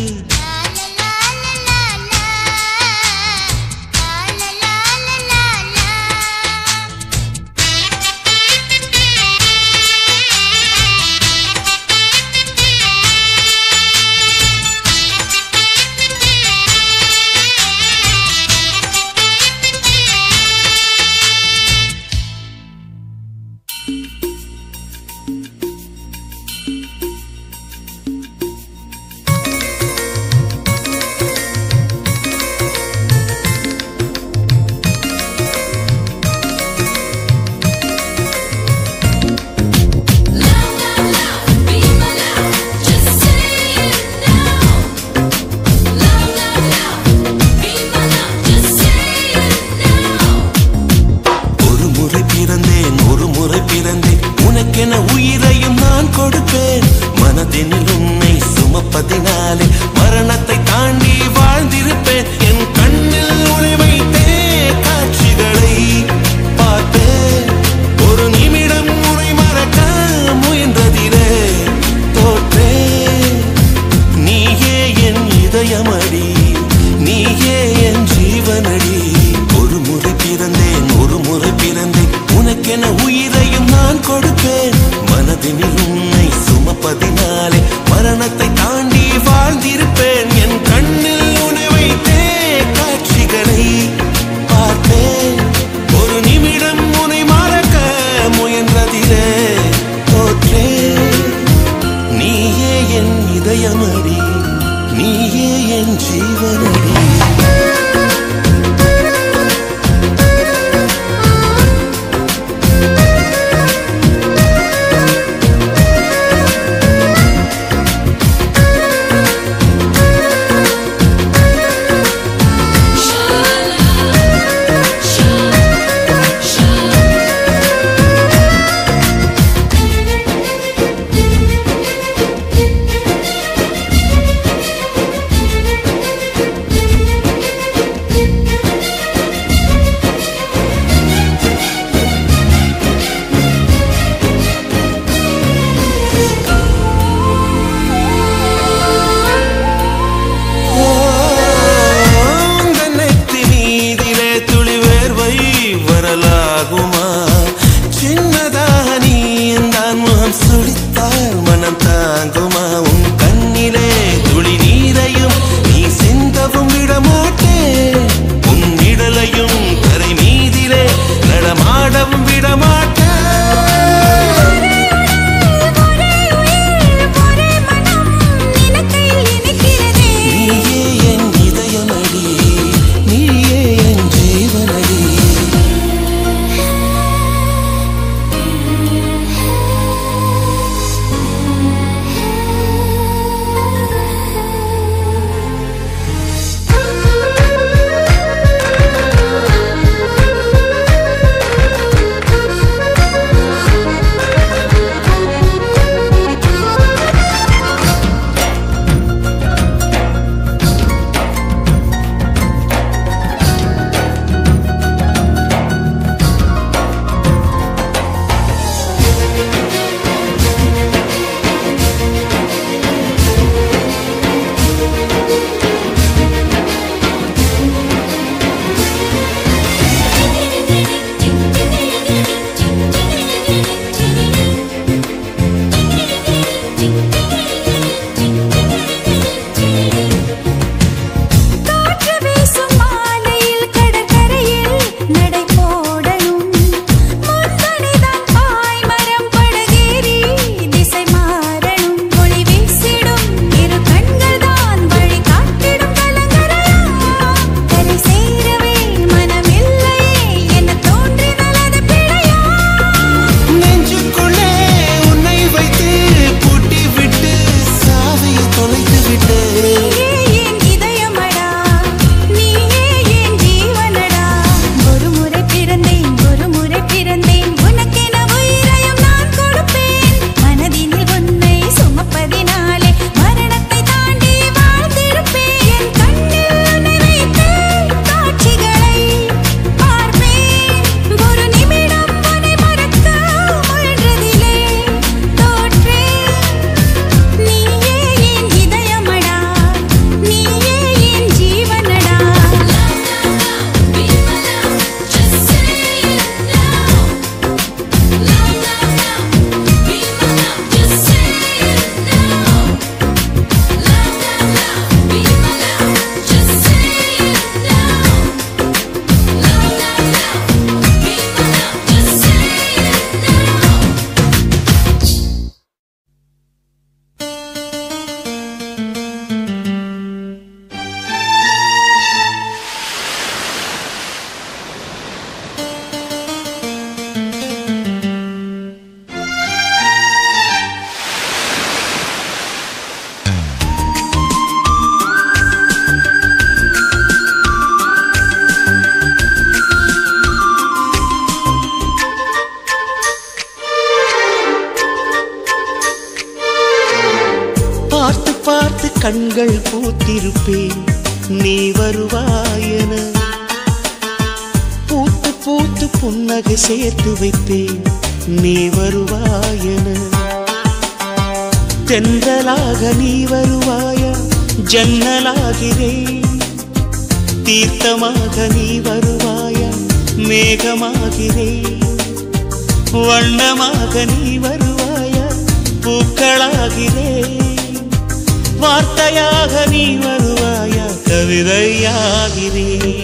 பூத்திருப்பேன் நீ வருவாயென பூத்து பூத்து புன்னகை சேர்த்து வைப்பேன் நீ வருவாயென தென்றலாக நீ வருவாயா ஜன்னலாகிறேன் தீர்த்தமாக நீ வருவாயா மேகமாகிறேன் வண்ணமாக நீ வருவாயா பூக்களாகிறேன் வார்த்தையாக நீ வருவாயா கவிதையாகிறேன்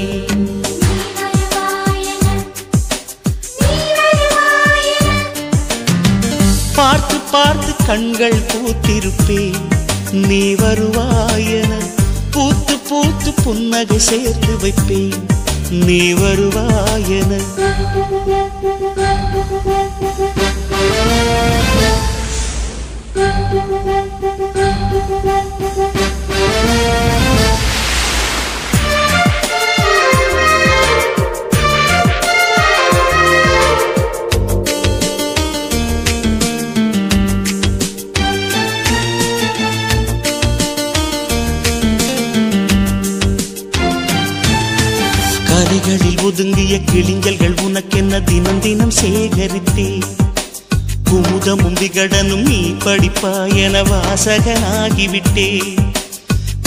பார்த்து பார்த்து கண்கள் பூத்திருப்பேன் நீ வருவாயென பூத்து பூத்து புன்னகை சேர்த்து வைப்பேன் நீ வருவாயென கரைகளில் ஒதுங்கிய கிளிஞ்சல்கள் உனக்கென்ன தினம் தினம் சேகரித்தே குமுதமும் விகடனும் நீ படிப்பாய் என வாசகனாகிவிட்டே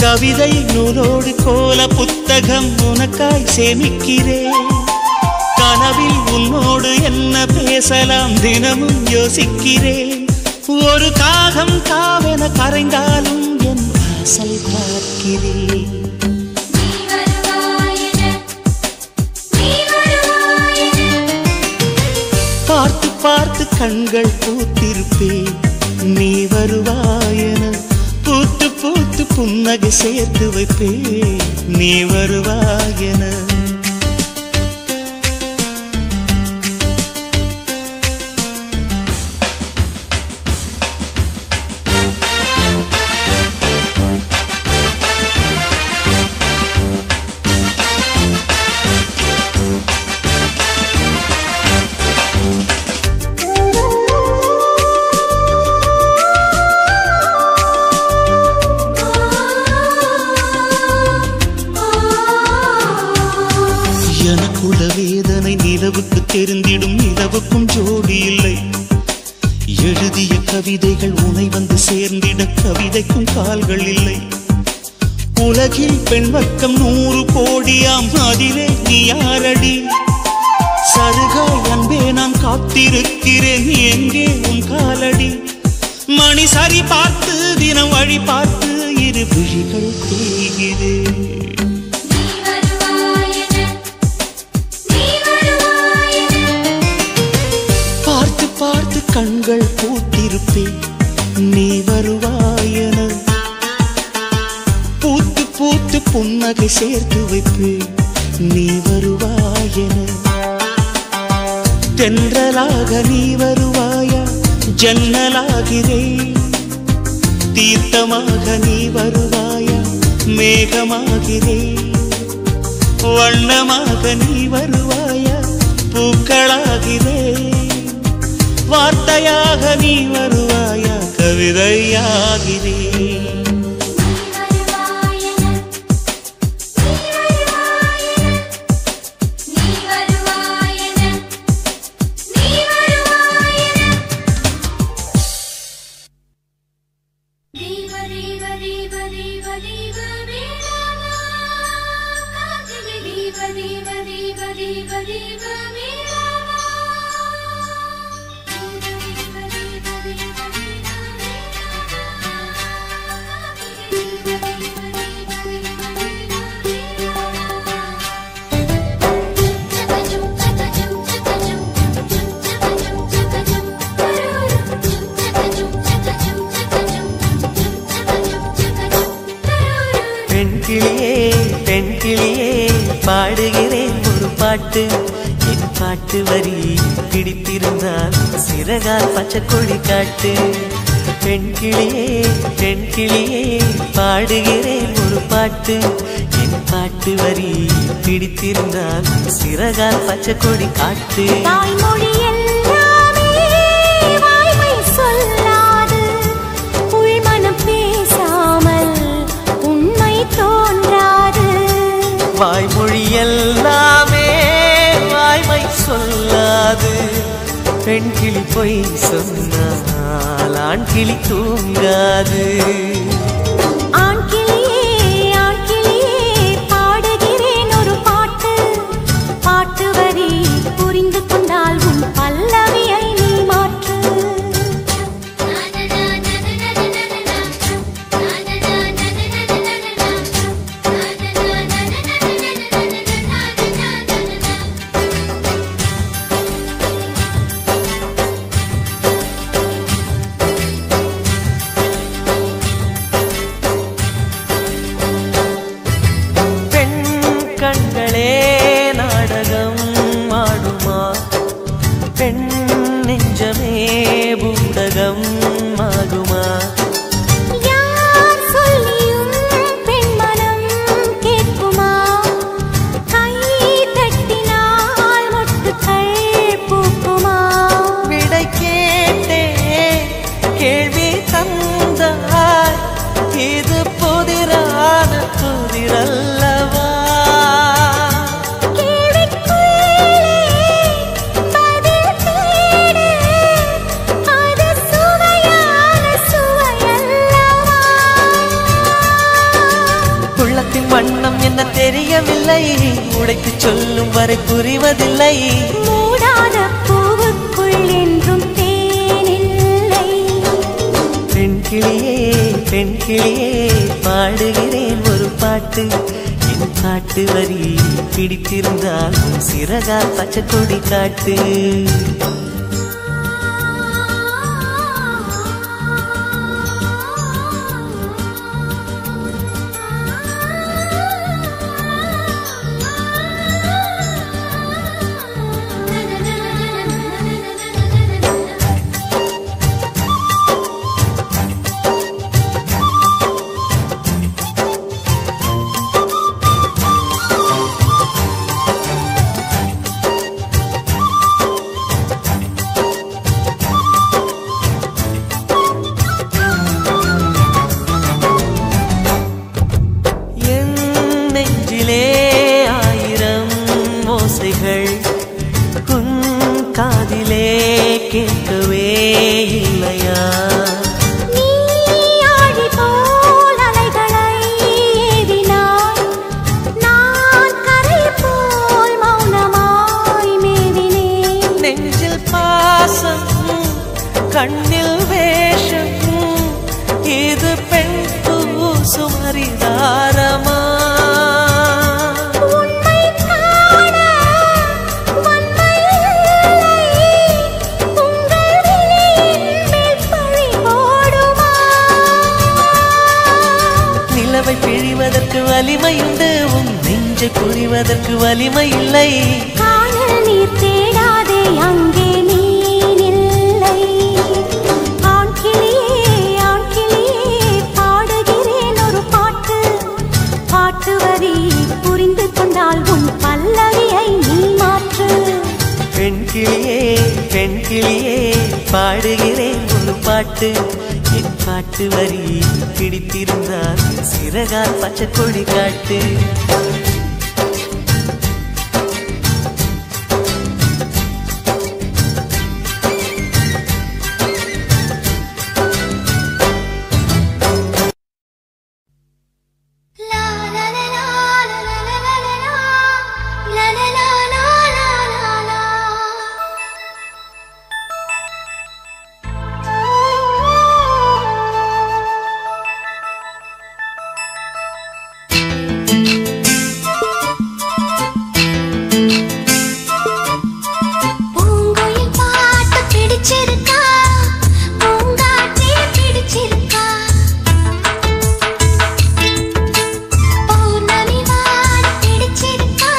கவிதை நூலோடு கோல புத்தகம் உனக்காய் சேமிக்கிறேன் கனவில் உன்னோடு என்ன பேசலாம் தினமும் யோசிக்கிறேன் ஒரு காகம் காவென கரைந்தாலும் என் வாசல் பார்க்கிறேன் பார்த்து பார்த்து கண்கள் பூத்திருப்பேன் நீ வருவாயென பூத்து பூத்து புன்னகை சேர்த்து வைப்பேன் நீ வருவாயென எனக்குள்ள வேதனை நிலவுக்கு தெரிந்திடும் நிலவுக்கும் ஜோடி இல்லை எழுதிய கவிதைகள் உனை வந்து சேர்ந்திட கவிதைக்கும் கால்கள் இல்லை உலகில் பெண் வர்க்கம் 100 கோடியாம் அதிலே நீ யாரடி சருகாய் அன்பே நான் காத்திருக்கிறேன் எங்கே உன் காலடி மணி சரி பார்த்து தினம் வழி பார்த்து இரு விழிகள் தேய்கிறேன் பார்த்து பார்த்து கண்கள் பூத்திருப்பேன் நீ வருவாயென பூத்து பூத்து புன்னகை சேர்த்து வைப்பேன் நீ வருவாயென தென்றலாக நீ வருவாயா ஜன்னலாகிறேன் தீர்த்தமாக நீ வருவாயா மேகமாகிறேன் வண்ணமாக நீ வருவாயா பூக்களாகிறேன் வார்த்தையாக நீ வருவாயா கவிதையாகிறேன் பெண்கிளியே பாடுகிறேன் ஒரு பாட்டு என் பாட்டு வரி பிடித்திருந்தால் சிறகால் பச்சை கொடி காட்டு பெண்கிளியே பாடுகிறேன் ஒரு பாட்டு என் பாட்டு வரி பிடித்திருந்தால் சிறகால் பச்சை கொடி காட்டு தாய்மொழி எல்லாமே வாய்மை சொல்லாது உள்மனம் பேசாமல் உண்மை வாய்மொழி எல்லாமே வாய்மை சொல்லாது. பெண் கிளி பொய் சொன்னால் ஆண் கிளி தூங்காது. ஆண் கிளியே பாடுகிறேன் ஒரு பாட்டு. பாட்டு வரி புரிந்து கொண்டால் உன் பல்லவியை நீ மாற்று. கண்களே நாடகம் ஆடுமா? பெண் நெஞ்சமே பூடகம் ஆகுமா? யார் சொல்லியும் பெண் மனம் கேட்குமா? கை தட்டினால் மொட்டுக்கள் பூக்குமா? விடை கேட்டே கேள்வி தந்தாய். இது புதிரான புதிரல்லவா? வண்ணம் என்ன தெரியவில்லை, உடைத்து சொல்லும் வரை புரிவதில்லை. மூடாத பூவுக்குள் என்றும் தேனில்லை. பெண் கிளியே பாடுகிறேன் ஒரு பாட்டு. என் பாட்டு வரி பிடித்திருந்தால் சிறகால் பச்சை கொடி காட்டு. ஆயிரம் ஓசைகள் உன் காதிலே கேட்கவே இல்லையா? நீ ஆழி போல் அலைகளை ஏவினாய். நான் கரை போல் மௌனமாய் மேவினேன். நெஞ்சில் பாசம் கண்ணில் வேஷம், இது பெண் பூசும் அரிதாரமா? நிலவை பிழிவதற்கு வலிமையுண்டு, உன் நெஞ்சை புரிவதற்கு வலிமை இல்லை. காணல் நீர் தேடாதே அங்கே நீர் இல்லை. ஆண் கிளியே பாடுகிறேன் ஒரு பாட்டு. பாட்டு வரி புரிந்து கொண்டால் உன் பல்லவியை நீ மாற்று. பெண் கிளியே பாடுகிறேன் ஒரு பாட்டு. என் பாட்டு வரி பிடித்திருந்தால் சிறகால் பச்சை கொடி காட்டு. பௌர்ணமி வாட பிடிச்சிருக்கா?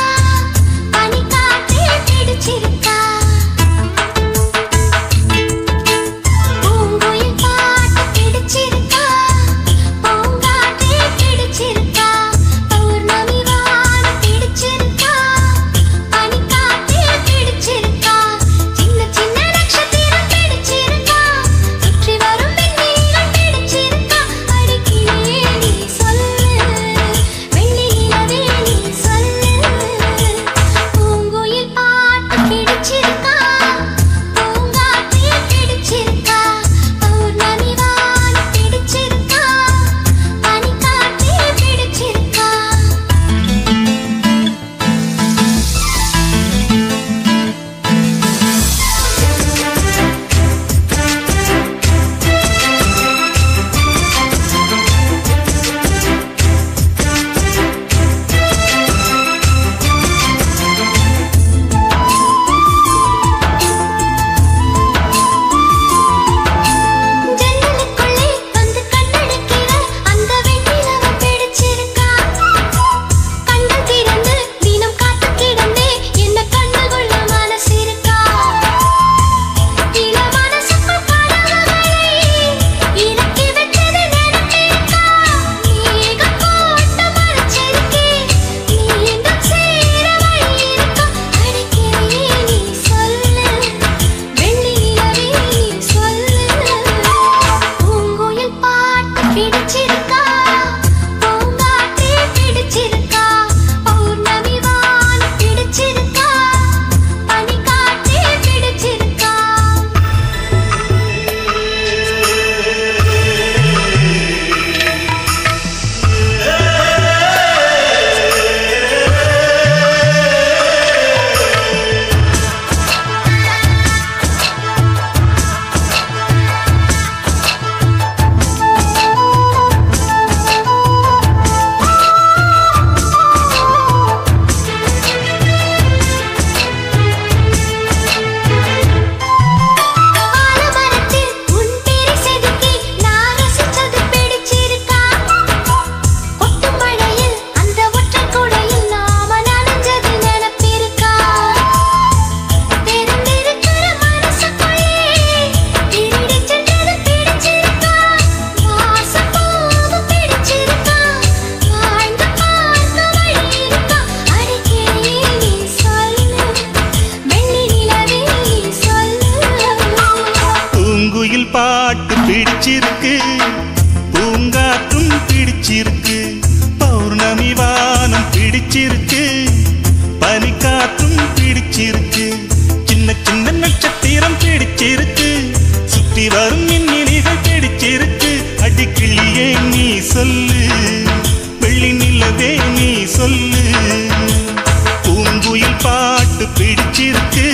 பிடிச்சிருக்கு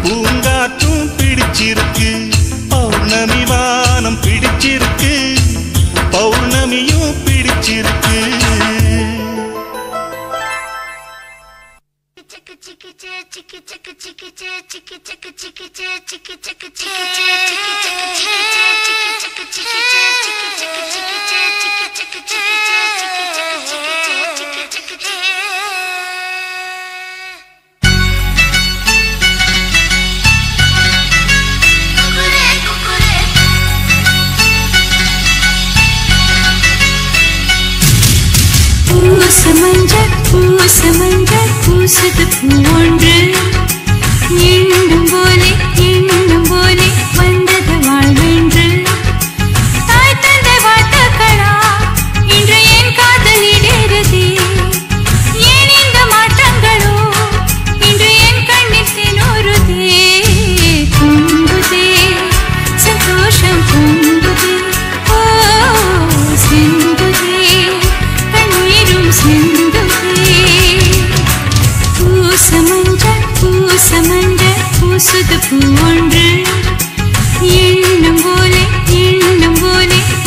பூங்காற்றும் பிடிச்சிருக்கு பௌர்ணமி வானம் பிடிச்சிருக்கு பௌர்ணமியும் பிடிச்சிருக்கு பூசமஞ்சள் பூசது பூவொன்று எண்ணும் போலே வந்தது வாழ்வென்று தாய் தந்தை வாழ்த்துக்களா இன்று என் காதலிடேறுதே ஏன் இந்த மாற்றங்களோ இன்று என் கண்ணில் தினோருதே பொங்குதே சந்தோஷம் பொங்குதே ஓ சிந்துதே கண்ணீரும் சிந்துதே பூசமஞ்சள் பூசுது பூவொன்று எண்ணும் போலே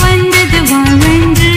வந்தது வாழ்வென்று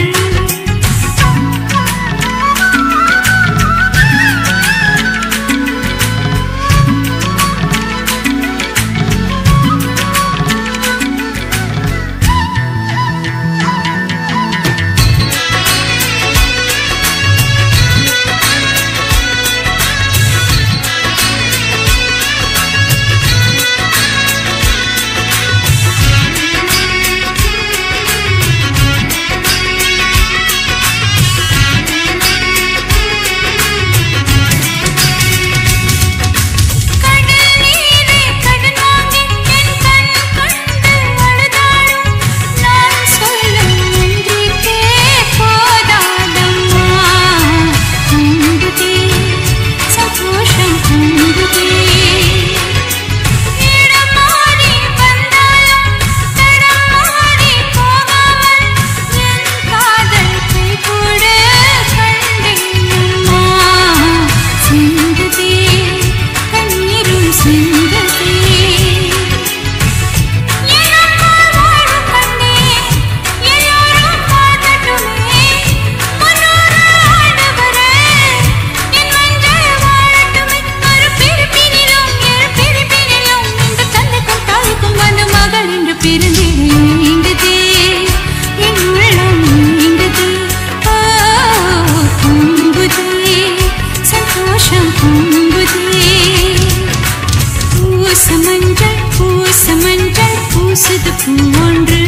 பூசுது பூவொன்று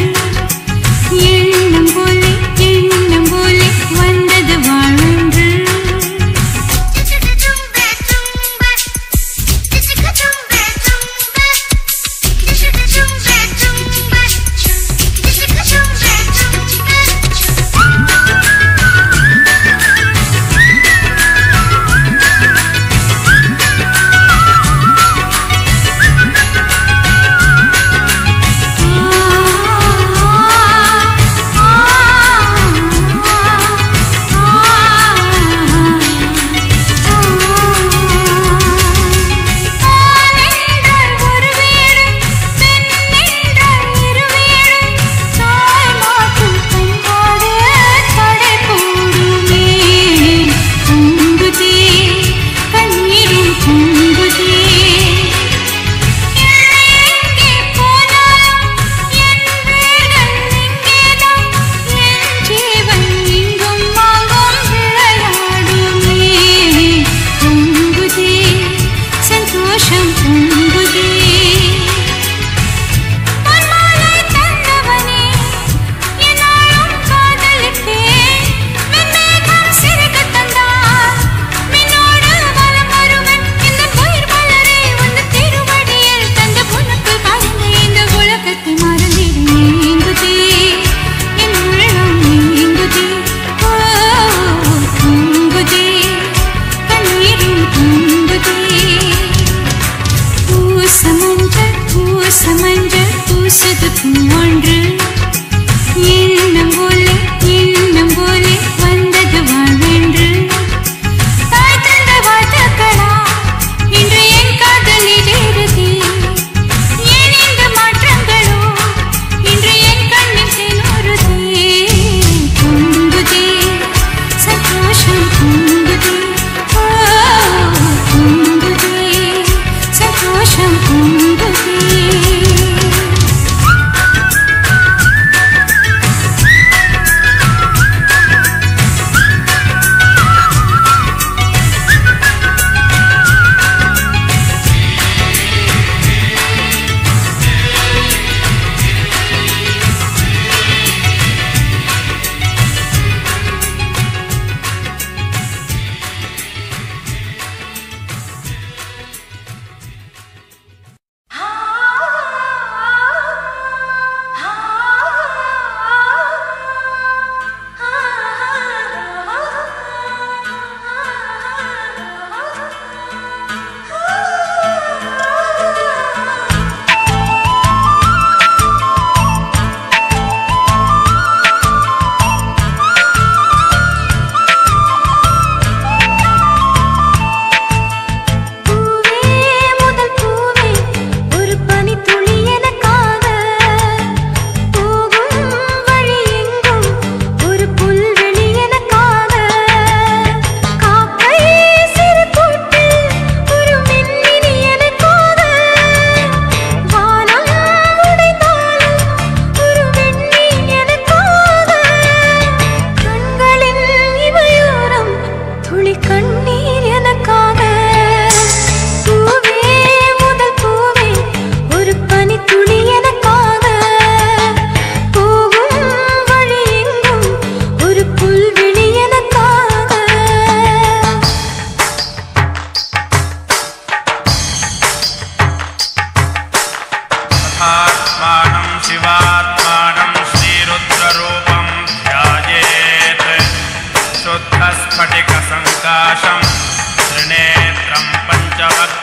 எண்ணும் போலே வந்தது வாழ்வென்று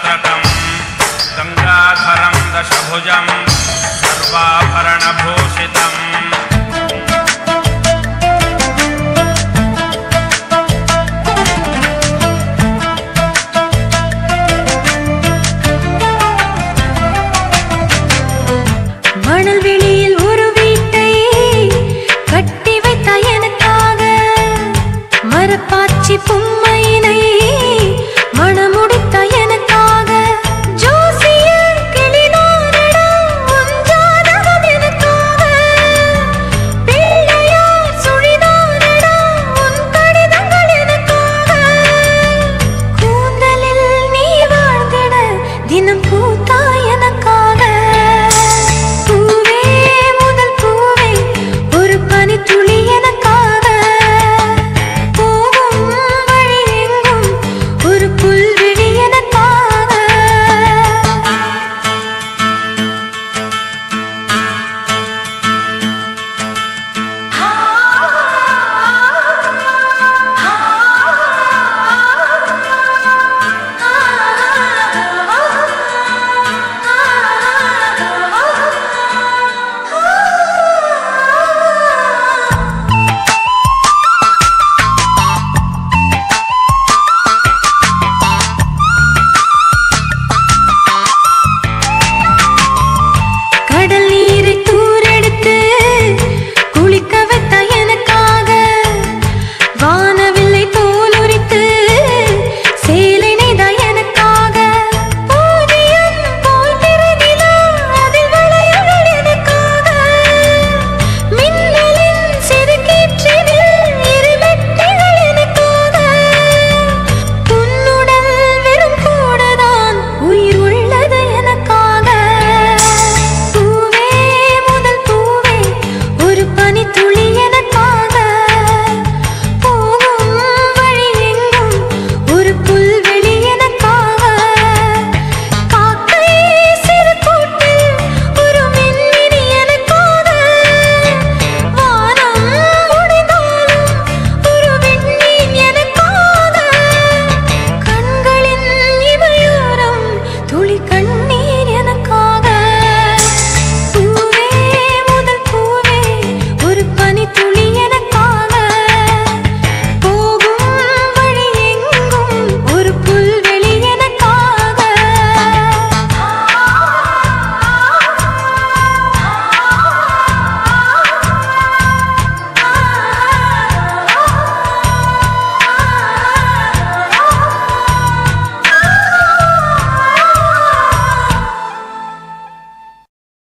मस्तकम् गङ्गाधरं दशभुजम्